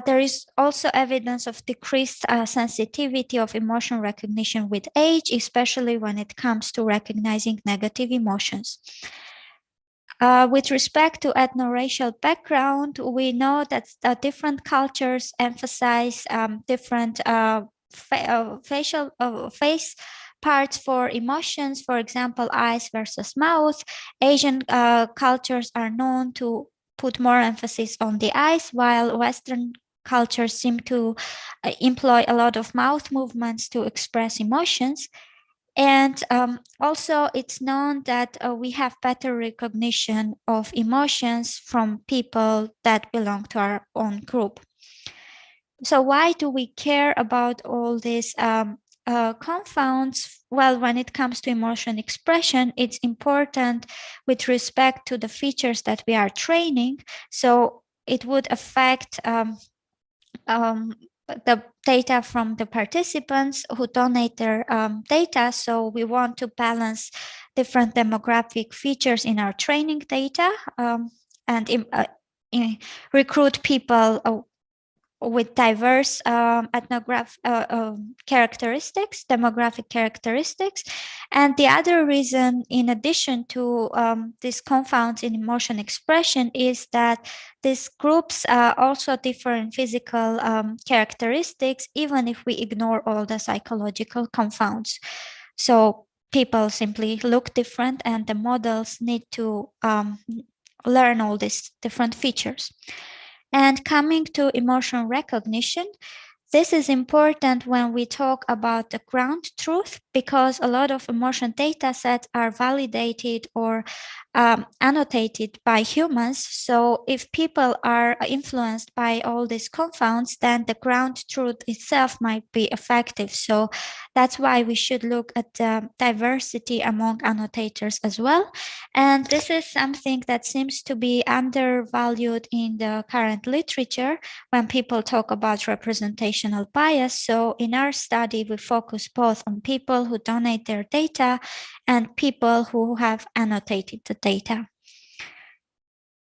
there is also evidence of decreased sensitivity of emotion recognition with age, especially when it comes to recognizing negative emotions. With respect to ethno-racial background, we know that different cultures emphasize different face parts for emotions. For example, eyes versus mouth. Asian cultures are known to put more emphasis on the eyes, while Western cultures seem to employ a lot of mouth movements to express emotions. And also, it's known that we have better recognition of emotions from people that belong to our own group. So why do we care about all these confounds? Well, when it comes to emotion expression, it's important with respect to the features that we are training. So it would affect the data from the participants who donate their data. So we want to balance different demographic features in our training data and recruit people with diverse characteristics, demographic characteristics. And the other reason, in addition to these confounds in emotion expression, is that these groups also differ in physical characteristics, even if we ignore all the psychological confounds. So people simply look different, and the models need to learn all these different features. And coming to emotion recognition, this is important when we talk about the ground truth, because a lot of emotion data sets are validated or annotated by humans. So if people are influenced by all these confounds, then the ground truth itself might be effective. So that's why we should look at the diversity among annotators as well. And this is something that seems to be undervalued in the current literature when people talk about representational bias. So in our study, we focus both on people who donate their data and people who have annotated the data.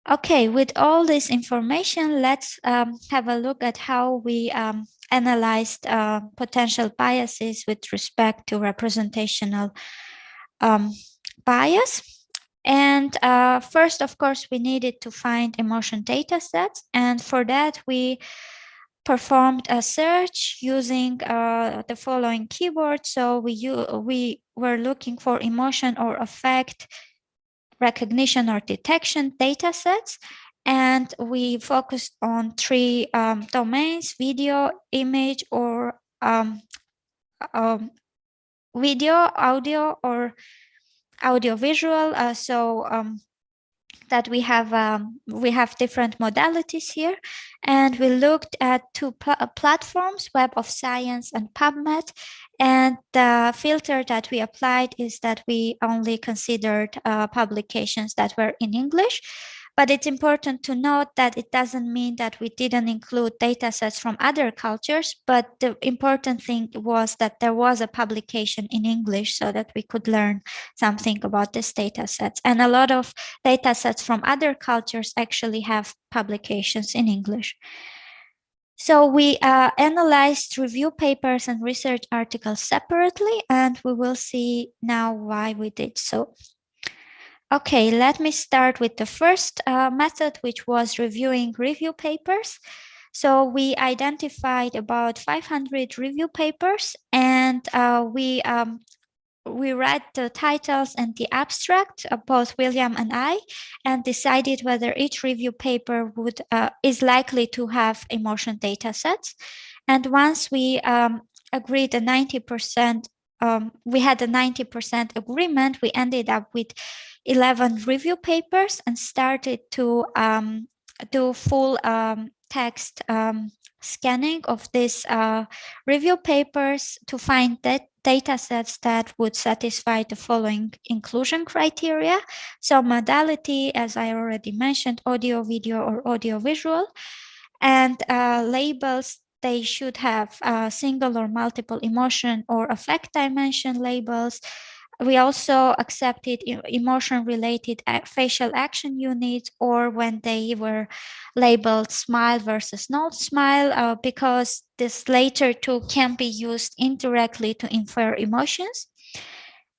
Okay, with all this information, let's have a look at how we analyzed potential biases with respect to representational bias. And first, of course, we needed to find emotion data sets. And for that, we performed a search using the following keywords. So we were looking for emotion or affect recognition or detection data sets. And we focused on three domains: video, image, or video, audio, or audiovisual. That we have different modalities here, and we looked at two platforms, Web of Science and PubMed, and the filter that we applied is that we only considered publications that were in English. But it's important to note that it doesn't mean that we didn't include data sets from other cultures, but the important thing was that there was a publication in English so that we could learn something about these data sets. And a lot of data sets from other cultures actually have publications in English. So we analyzed review papers and research articles separately, and we will see now why we did so. Okay, let me start with the first method, which was reviewing review papers. So we identified about 500 review papers, and we read the titles and the abstract, both William and I, and decided whether each review paper is likely to have emotion data sets. And once we agreed a 90%, we had a 90% agreement, we ended up with 11 review papers and started to do full text scanning of these review papers to find data sets that would satisfy the following inclusion criteria. So modality, as I already mentioned, audio, video, or audio visual, and labels. They should have single or multiple emotion or affect dimension labels. We also accepted emotion-related facial action units, or when they were labeled smile versus no smile, because this later two can be used indirectly to infer emotions.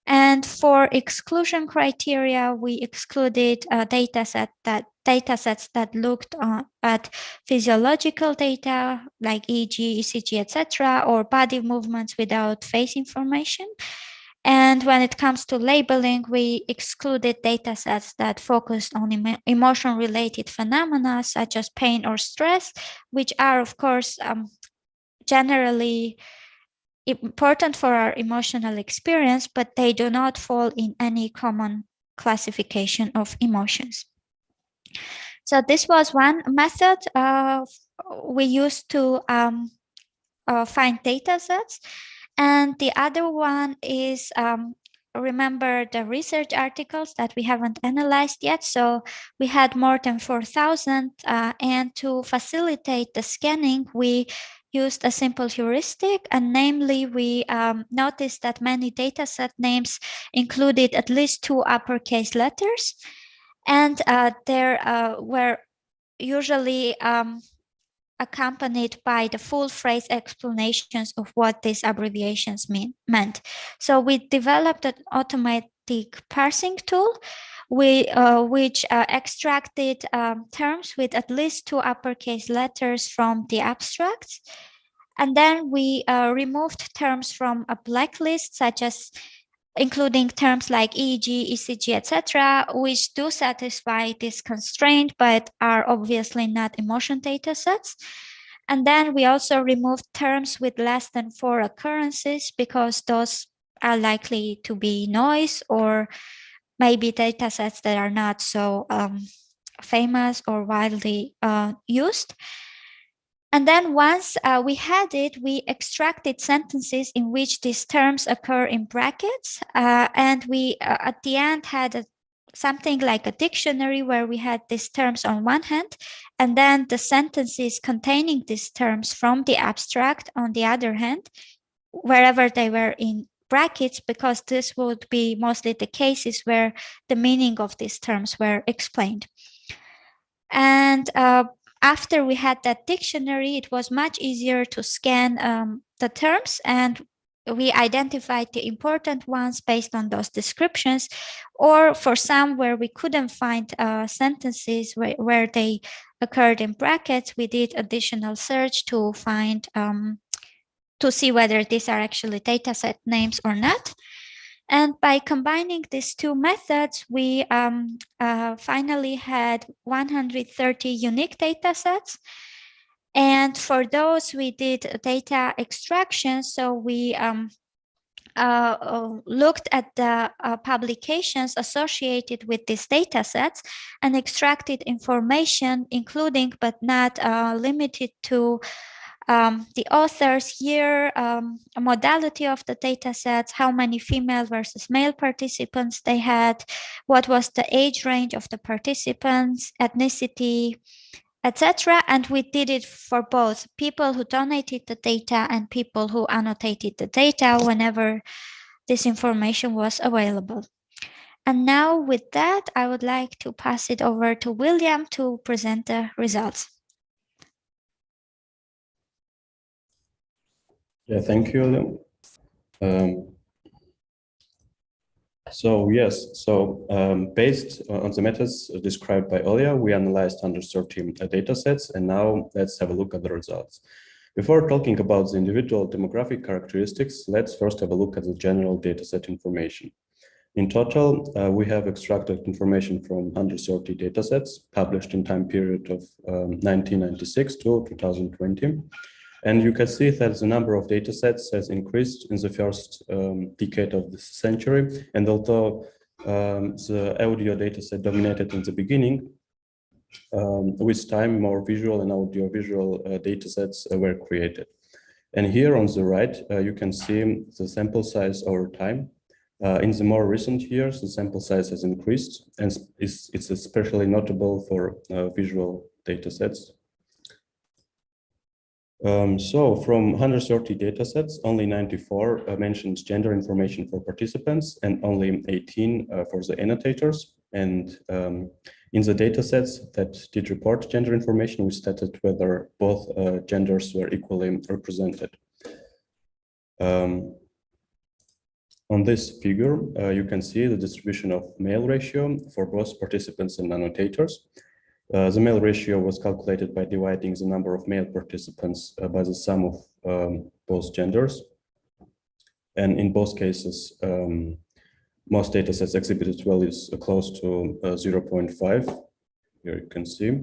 And for exclusion criteria, we excluded data sets that looked at physiological data like EEG, ECG, etc., or body movements without face information. And when it comes to labeling, we excluded data sets that focused on emotion-related phenomena such as pain or stress, which are, of course, generally important for our emotional experience, but they do not fall in any common classification of emotions. So this was one method we used to find data sets. And the other one is, remember the research articles that we haven't analyzed yet. So we had more than 4,000, and to facilitate the scanning, we used a simple heuristic, and namely we noticed that many dataset names included at least 2 uppercase letters, and there were usually accompanied by the full phrase explanations of what these abbreviations meant. So we developed an automatic parsing tool which extracted terms with at least 2 uppercase letters from the abstracts. And then we removed terms from a blacklist, such as including terms like EEG, ECG, etc., which do satisfy this constraint, but are obviously not emotion data sets. And then we also removed terms with less than 4 occurrences, because those are likely to be noise or maybe data sets that are not so famous or widely used. And then once we had it, we extracted sentences in which these terms occur in brackets. And we, at the end, had something like a dictionary where we had these terms on one hand, and then the sentences containing these terms from the abstract on the other hand, wherever they were in brackets, because this would be mostly the cases where the meaning of these terms were explained. And after we had that dictionary, it was much easier to scan the terms, and we identified the important ones based on those descriptions, or for some where we couldn't find sentences where they occurred in brackets, we did additional search to find to see whether these are actually dataset names or not. And by combining these two methods, we finally had 130 unique datasets. And for those, we did data extraction. So we looked at the publications associated with these datasets and extracted information, including but not limited to the author's year, modality of the data sets, how many female versus male participants they had, what was the age range of the participants, ethnicity, etc. And we did it for both people who donated the data and people who annotated the data whenever this information was available. And now with that, I would like to pass it over to William to present the results. Yeah, thank you. Based on the methods described by earlier, we analyzed 130 data sets, and now let's have a look at the results. Before talking about the individual demographic characteristics, let's first have a look at the general dataset information. In total, we have extracted information from 130 datasets published in time period of 1996 to 2020. And you can see that the number of datasets has increased in the first decade of this century. And although the audio dataset dominated in the beginning, with time, more visual and audiovisual datasets were created. And here on the right, you can see the sample size over time. In the more recent years, the sample size has increased, and it's especially notable for visual datasets. So from 130 datasets, only 94 mentioned gender information for participants and only 18 for the annotators. And in the datasets that did report gender information, we stated whether both genders were equally represented. On this figure, you can see the distribution of male ratio for both participants and annotators. The male ratio was calculated by dividing the number of male participants by the sum of both genders. And in both cases, most datasets exhibited values close to 0.5. Here you can see,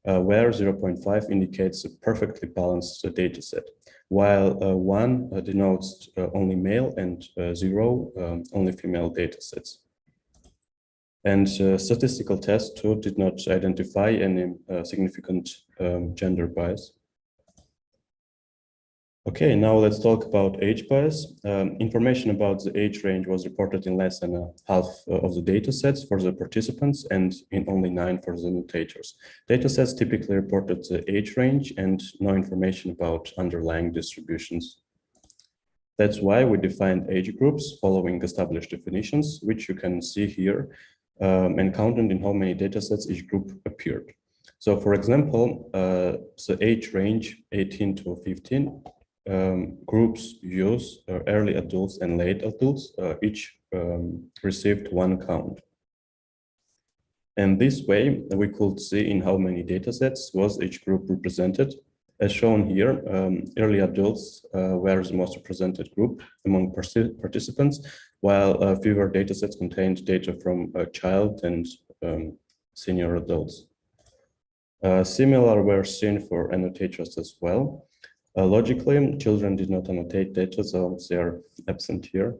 where 0.5 indicates a perfectly balanced dataset, while 1 denotes only male and 0 only female datasets. And statistical test too did not identify any significant gender bias. Okay, now let's talk about age bias. Information about the age range was reported in less than half of the datasets for the participants and in only 9 for the annotators. Datasets typically reported the age range and no information about underlying distributions. That's why we defined age groups following established definitions, which you can see here, and counted in how many datasets each group appeared. So for example, the age range 18 to 15 groups use early adults and late adults, each received 1 count. And this way, we could see in how many datasets was each group represented. As shown here, early adults were the most represented group among participants, while fewer datasets contained data from child and senior adults. Similar were seen for annotators as well. Logically, children did not annotate data, so they are absent here.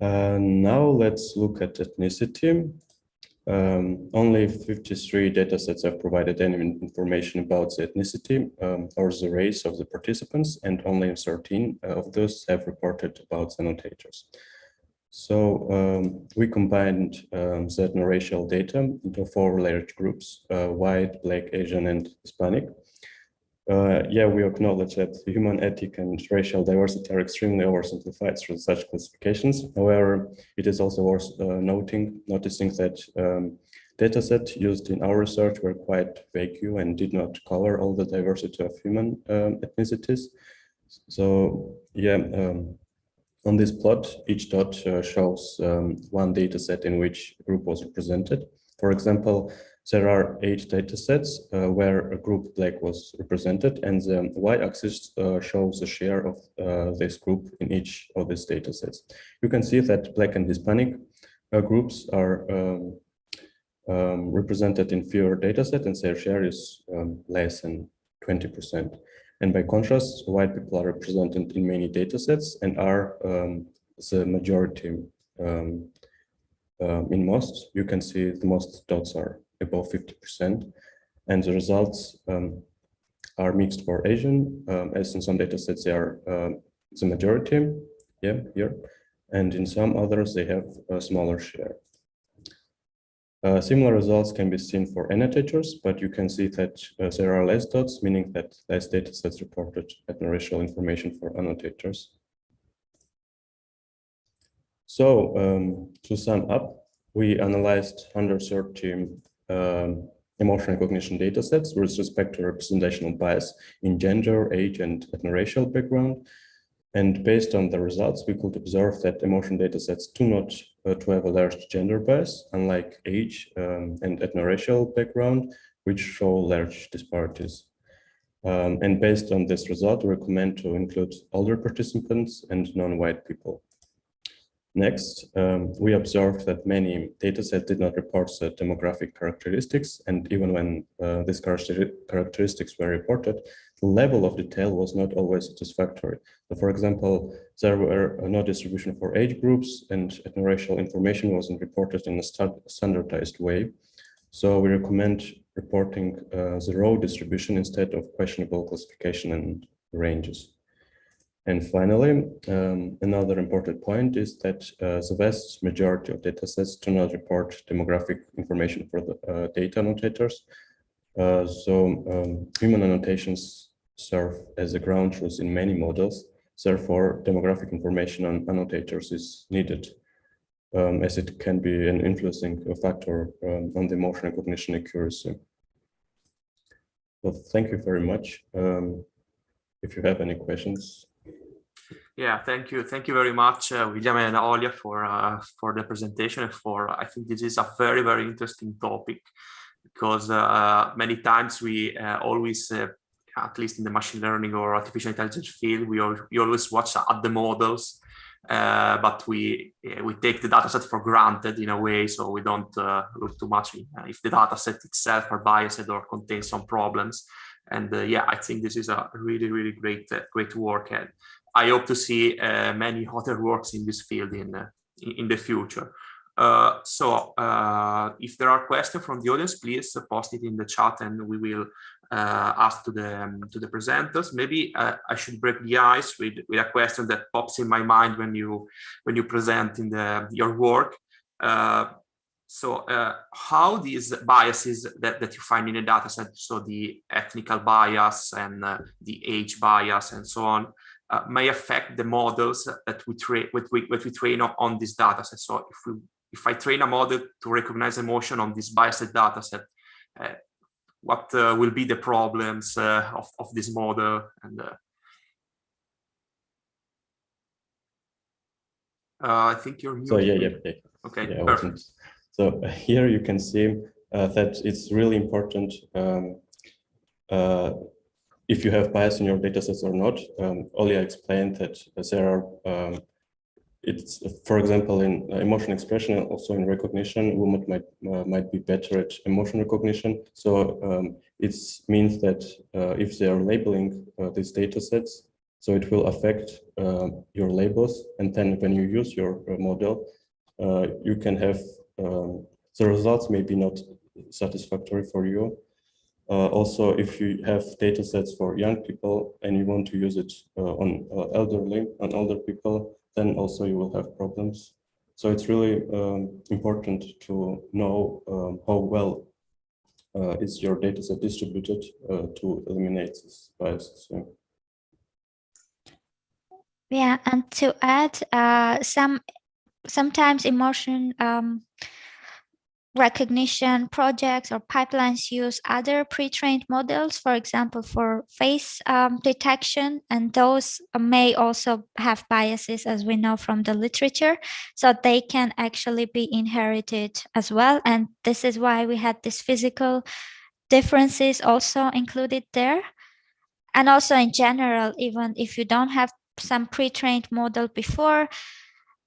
Now let's look at ethnicity. Only 53 datasets have provided any information about the ethnicity or the race of the participants, and only 13 of those have reported about the annotators. So we combined the ethno-racial data into 4 layered groups: white, black, Asian, and Hispanic. Yeah, we acknowledge that human ethic and racial diversity are extremely oversimplified through such classifications. However, it is also worth noticing that datasets used in our research were quite vague and did not cover all the diversity of human ethnicities. So yeah, on this plot, each dot shows one data set in which a group was represented. For example, there are 8 data sets where a group black was represented, and the y-axis shows the share of this group in each of these data sets. You can see that black and Hispanic groups are represented in fewer data sets, and their share is less than 20%. And by contrast, white people are represented in many data sets and are the majority in most. You can see the most dots are above 50%, and the results are mixed for Asian, as in some data sets they are the majority, yeah, here, and in some others they have a smaller share. Similar results can be seen for annotators, but you can see that there are less dots, meaning that less data sets reported ethno-racial information for annotators. So to sum up, we analyzed 130 emotion recognition data sets with respect to representational bias in gender, age, and ethno-racial background. And based on the results, we could observe that emotion data sets do not to have a large gender bias, unlike age and ethno-racial background, which show large disparities. And based on this result, we recommend to include older participants and non-white people. Next, we observed that many datasets did not report the demographic characteristics, and even when these characteristics were reported, the level of detail was not always satisfactory. So, for example, there were no distribution for age groups, and ethno-racial information wasn't reported in a standardized way. So we recommend reporting the raw distribution instead of questionable classification and ranges. And finally, another important point is that the vast majority of datasets do not report demographic information for the data annotators. Human annotations serve as a ground truth in many models. Therefore, demographic information on annotators is needed, as it can be an influencing factor on the emotion recognition accuracy. So thank you very much. If you have any questions. Yeah, thank you very much, William and Olia, for the presentation and I think this is a very, very interesting topic, because many times we always, at least in the machine learning or artificial intelligence field, we always watch at the models, but we take the dataset for granted in a way, so we don't look too much if the dataset itself are biased or contains some problems. And yeah, I think this is a really, really great work, and I hope to see many other works in this field in the future. If there are questions from the audience, please post it in the chat, and we will ask to the presenters. Maybe I should break the ice with a question that pops in my mind when you present in your work. How these biases that you find in a dataset, so the ethnical bias and the age bias and so on, may affect the models that we train on this dataset. So if I train a model to recognize emotion on this biased dataset, what will be the problems of this model? And I think you're muted. So yeah. Okay, yeah, perfect. So here you can see that it's really important if you have bias in your datasets or not. Olia explained that there are, it's, for example, in emotion expression and also in recognition, women might be better at emotion recognition. So it means that if they are labeling these datasets, so it will affect your labels. And then when you use your model, you can have, the results may be not satisfactory for you. Also, if you have data sets for young people and you want to use it on older people, then also you will have problems. So it's really important to know how well is your data set distributed to eliminate this biases. Yeah, and to add, sometimes emotion recognition projects or pipelines use other pre-trained models, for example, for face detection, and those may also have biases, as we know from the literature, so they can actually be inherited as well. And this is why we had these physical differences also included there. And also in general, even if you don't have some pre-trained model before,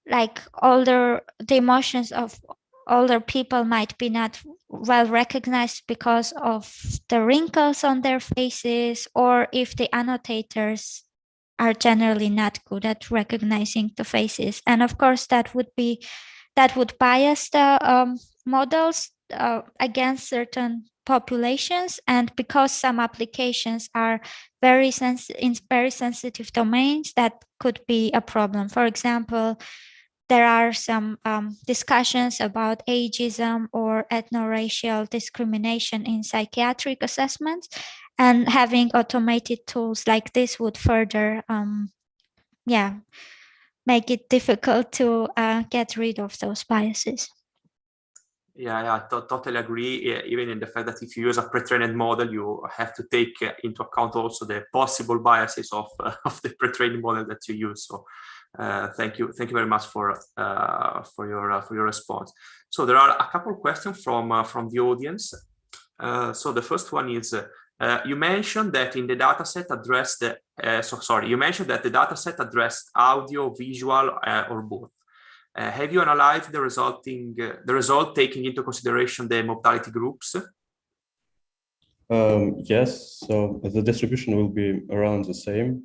like the emotions of older people might be not well recognized because of the wrinkles on their faces, or if the annotators are generally not good at recognizing the faces. And of course, that would bias the models against certain populations. And because some applications are in very sensitive domains, that could be a problem. For example, there are some discussions about ageism or ethno-racial discrimination in psychiatric assessments, and having automated tools like this would further make it difficult to get rid of those biases. Yeah, totally agree. Even in the fact that if you use a pre-trained model, you have to take into account also the possible biases of the pre-trained model that you use. So thank you very much for your response. So there are a couple of questions from the audience. So the first one is, you mentioned that in the dataset you mentioned that the dataset addressed audio, visual, or both. Have you analyzed the result taking into consideration the modality groups? Yes, so the distribution will be around the same.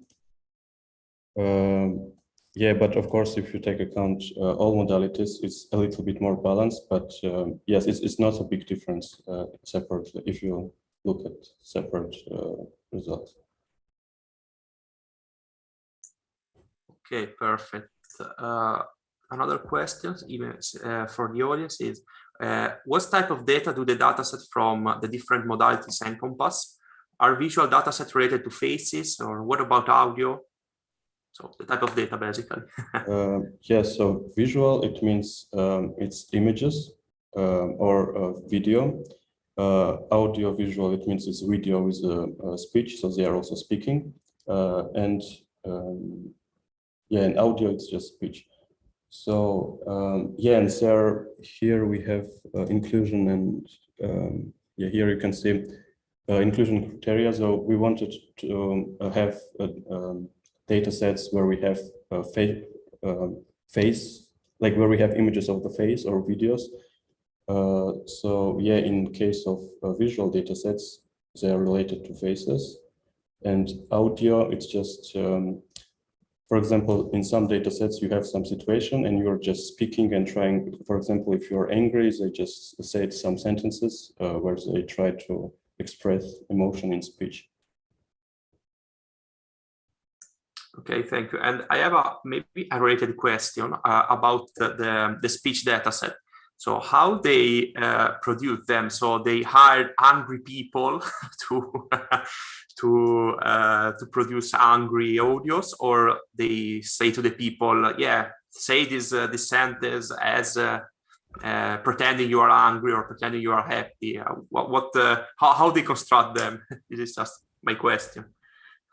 Yeah, but of course, if you take account all modalities, it's a little bit more balanced. But yes, it's not a big difference separately if you look at separate results. Okay, perfect. Another question, even for the audience, is what type of data do the dataset from the different modalities encompass? Are visual datasets related to faces, or what about audio? So the type of data, basically. Yes, so visual, it means it's images or video. Audio visual, it means it's video with speech, so they are also speaking. And audio, it's just speech. So yeah, and here we have inclusion, and here you can see inclusion criteria. So we wanted to have data sets where we have face, like where we have images of the face or videos. So yeah, in case of visual data sets, they are related to faces, and audio, it's just for example, in some data sets, you have some situation and you're just speaking and trying, for example, if you're angry, they just say some sentences where they try to express emotion in speech. Okay, thank you. And I have maybe a related question about the speech data set. So how they produce them? So they hired angry people to produce angry audios, or they say to the people, yeah, say this sentence as pretending you are angry or pretending you are happy. How they construct them? This is just my question.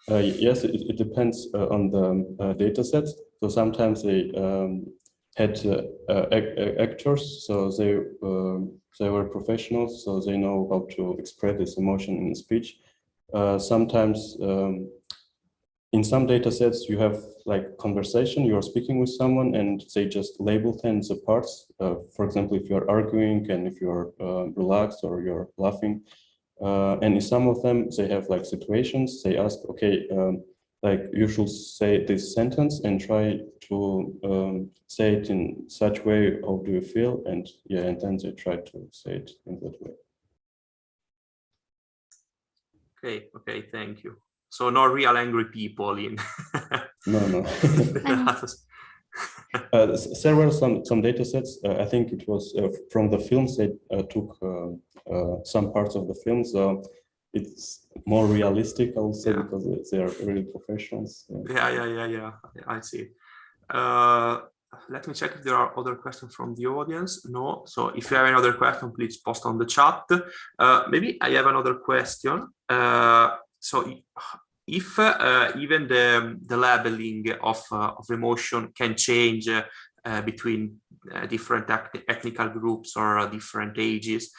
Yes, it depends on the data sets. So sometimes they had actors, so they were professionals, so they know how to express this emotion in speech. Sometimes in some data sets you have like conversation, you're speaking with someone and they just label things the parts. For example, if you're arguing and if you're relaxed or you're laughing. And in some of them, they have like situations, they ask, okay, like you should say this sentence and try to say it in such way, how do you feel? And yeah, and then they try to say it in that way. Okay, thank you. So no real angry people in. No. There were some data sets. I think it was from the films. They took some parts of the film, so it's more realistic, I would say, because they are really professionals. Yeah. I see. let me check if there are other questions from the audience. No. So if you have any other question, please post on the chat. Maybe I have another question. So if even the labeling of emotion can change between different ethnical groups or different ages,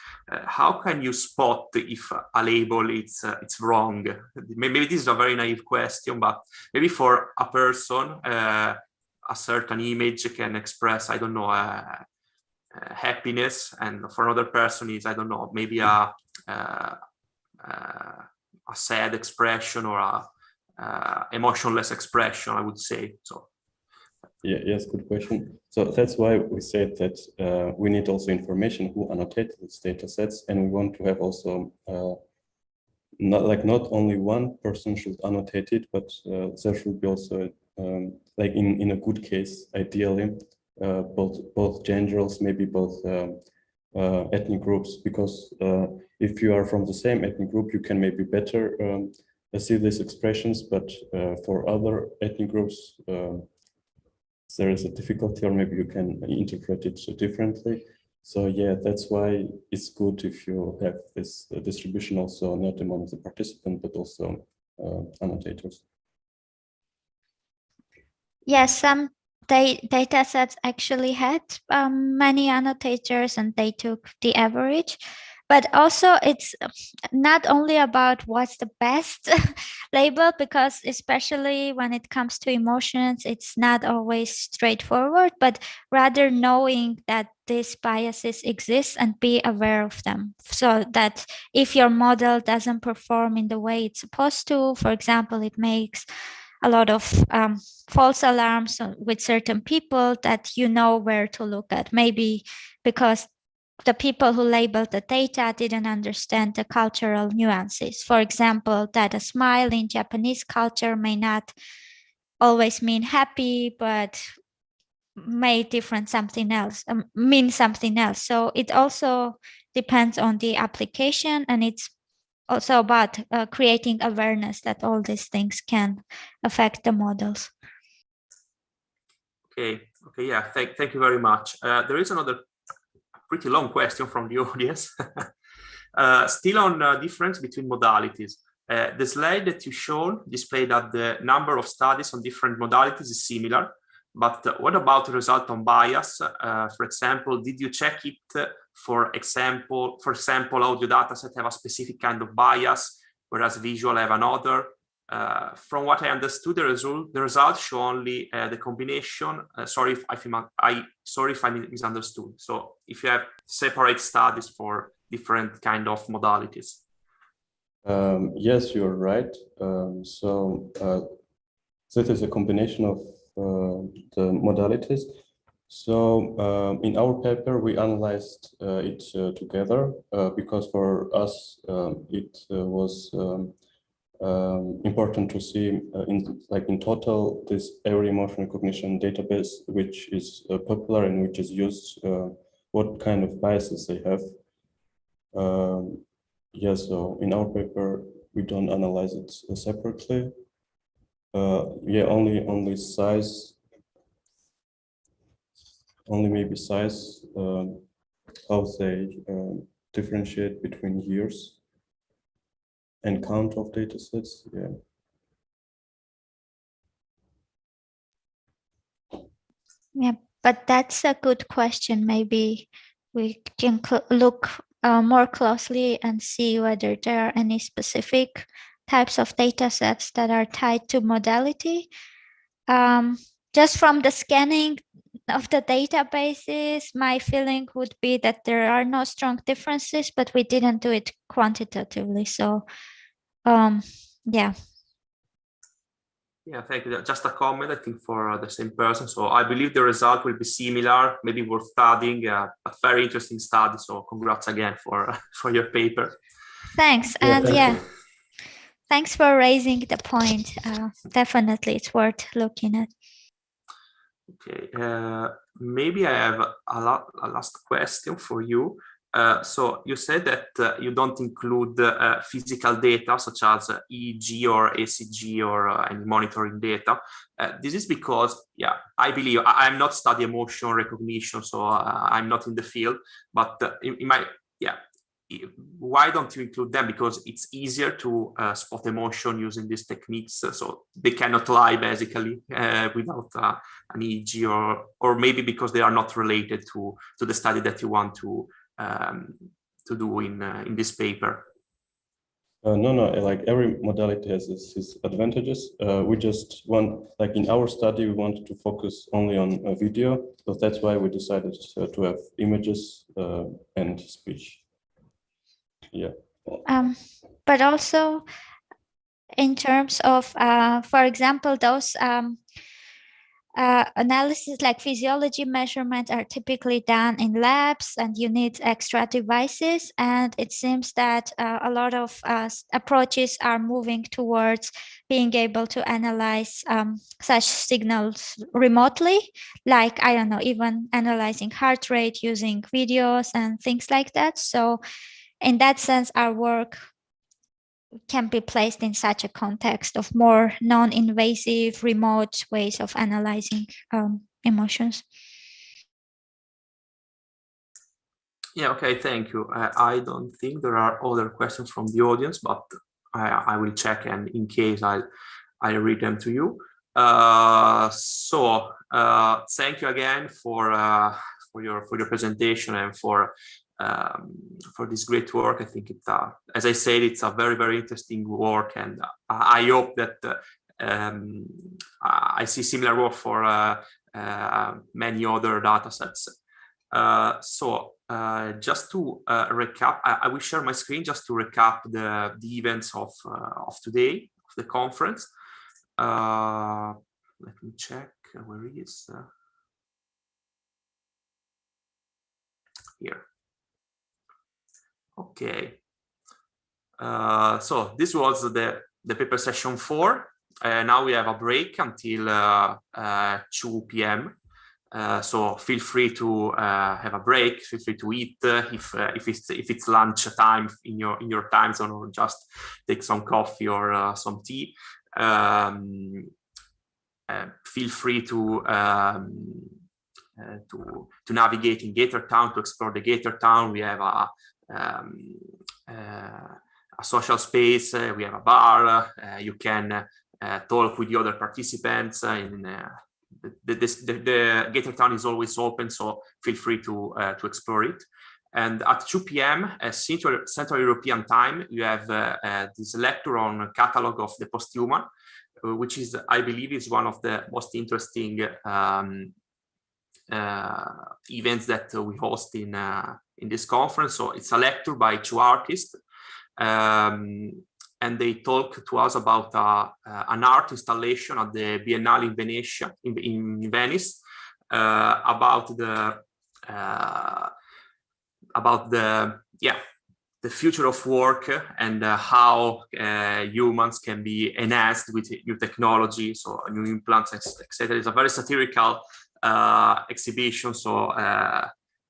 how can you spot if a label it's wrong? Maybe this is a very naive question, but maybe for a person, a certain image can express, I don't know, happiness, and for another person is, I don't know, maybe a sad expression or a emotionless expression, I would say. So yeah, yes, good question. So that's why we said that we need also information who annotated these data sets, and we want to have also not only one person should annotate it, but there should be also like in a good case, ideally, both genders, maybe both ethnic groups, because if you are from the same ethnic group, you can maybe better see these expressions, but for other ethnic groups, there is a difficulty, or maybe you can interpret it differently. So yeah, that's why it's good if you have this distribution also not among the participants, but also annotators. Yes, some data sets actually had many annotators and they took the average. But also it's not only about what's the best label, because especially when it comes to emotions, it's not always straightforward, but rather knowing that these biases exist and be aware of them. So that if your model doesn't perform in the way it's supposed to, for example, it makes a lot of false alarms with certain people, that you know where to look at. Maybe because the people who labeled the data didn't understand the cultural nuances. For example, that a smile in Japanese culture may not always mean happy, but may mean something else. So it also depends on the application, and it's also about creating awareness that all these things can affect the models. okay, yeah, thank you very much. There is another pretty long question from the audience. Still on difference between modalities. The slide that you showed displayed that the number of studies on different modalities is similar, but what about the result on bias? For example, did you check it for example, audio dataset have a specific kind of bias, whereas visual have another? From what I understood, the results show only the combination. Sorry if I misunderstood. So if you have separate studies for different kind of modalities. Yes, you're right. So that is a combination of the modalities. So in our paper, we analyzed it together because for us it was important to see in total this every emotion recognition database, which is popular and which is used, what kind of biases they have. Yeah, so in our paper we don't analyze it separately. Yeah, only size, only maybe size, how they differentiate between years and count of data sets. Yeah. Yeah, but that's a good question. Maybe we can look more closely and see whether there are any specific types of data sets that are tied to modality. Just from the scanning of the databases, my feeling would be that there are no strong differences, but we didn't do it quantitatively. So, yeah. Yeah, thank you. Just a comment, I think, for the same person. So I believe the result will be similar, maybe worth studying, a very interesting study. So congrats again for your paper. Thanks. Yeah, and yeah, thanks for raising the point. Definitely, it's worth looking at. Okay, maybe I have a last question for you. So you said that you don't include physical data such as EEG or ACG or any monitoring data. This is because, yeah, I believe I'm not studying emotion recognition, so I'm not in the field. But why don't you include them? Because it's easier to spot emotion using these techniques, so they cannot lie basically without an EEG, or maybe because they are not related to the study that you want to do in this paper. No, like every modality has its advantages. We just want, like in our study, we wanted to focus only on video, so that's why we decided to have images and speech. Yeah. But also in terms of, for example, those analysis like physiology measurements are typically done in labs, and you need extra devices. And it seems that a lot of approaches are moving towards being able to analyze such signals remotely, like, I don't know, even analyzing heart rate using videos and things like that. So in that sense, our work can be placed in such a context of more non-invasive, remote ways of analyzing emotions. Yeah, okay, thank you. I don't think there are other questions from the audience, but I will check, and in case I read them to you. So thank you again for your presentation and for this great work. I think it, as I said, it's a very, very interesting work, and I hope that I see similar work for many other data sets. So just to recap, I will share my screen just to recap the events of today, of the conference. Let me check, where is here. Okay, so this was the paper session 4. Now we have a break until 2 p.m. So feel free to have a break. Feel free to eat if it's lunch time in your time zone, or just take some coffee or some tea. Feel free to navigate in Gator Town, to explore the Gator Town. We have a social space. We have a bar. You can talk with the other participants. The Gator Town is always open, so feel free to explore it. And at 2 p.m. Central European time, you have this lecture on catalog of the posthuman, which is, I believe, is one of the most interesting events that we host in this conference. So it's a lecture by 2 artists, and they talk to us about an art installation at the Biennale in Venice, about the future of work, and how humans can be enhanced with new technology, so new implants, etc. It's a very satirical exhibition, so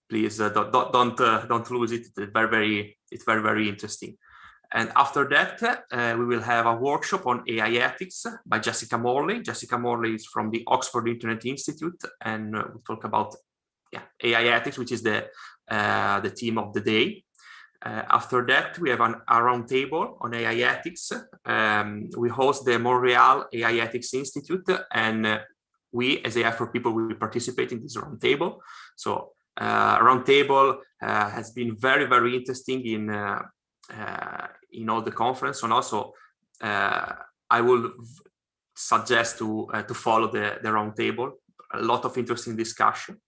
please don't lose it. It's very, very interesting. And after that, we will have a workshop on AI ethics by Jessica Morley. Jessica Morley is from the Oxford Internet Institute, and we'll talk about AI ethics, which is the theme of the day. After that, we have a roundtable on AI ethics. We host the Montreal AI Ethics Institute, and we, as AI for People, will participate in this roundtable. So roundtable has been very, very interesting in all the conference, and also I will suggest to follow the roundtable. A lot of interesting discussion.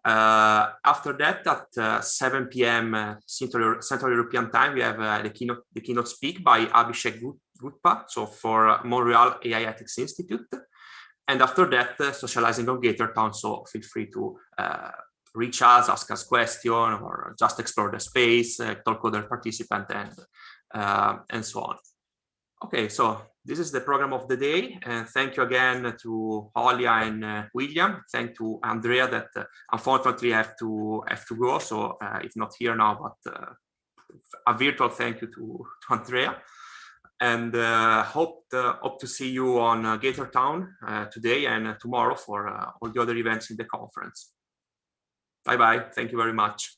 After that, at 7 p.m. Central European time, we have the keynote speak by Abhishek Gupta, so for Montreal AI Ethics Institute. And after that, socializing on Gator Town, so feel free to reach us, ask us questions, or just explore the space, talk with other participants, and so on. Okay, so this is the program of the day, and thank you again to Olia and William. Thank to Andrea that unfortunately have to go, so it's not here now, but a virtual thank you to Andrea. And hope to see you on Gator Town today and tomorrow for all the other events in the conference. Bye bye. Thank you very much.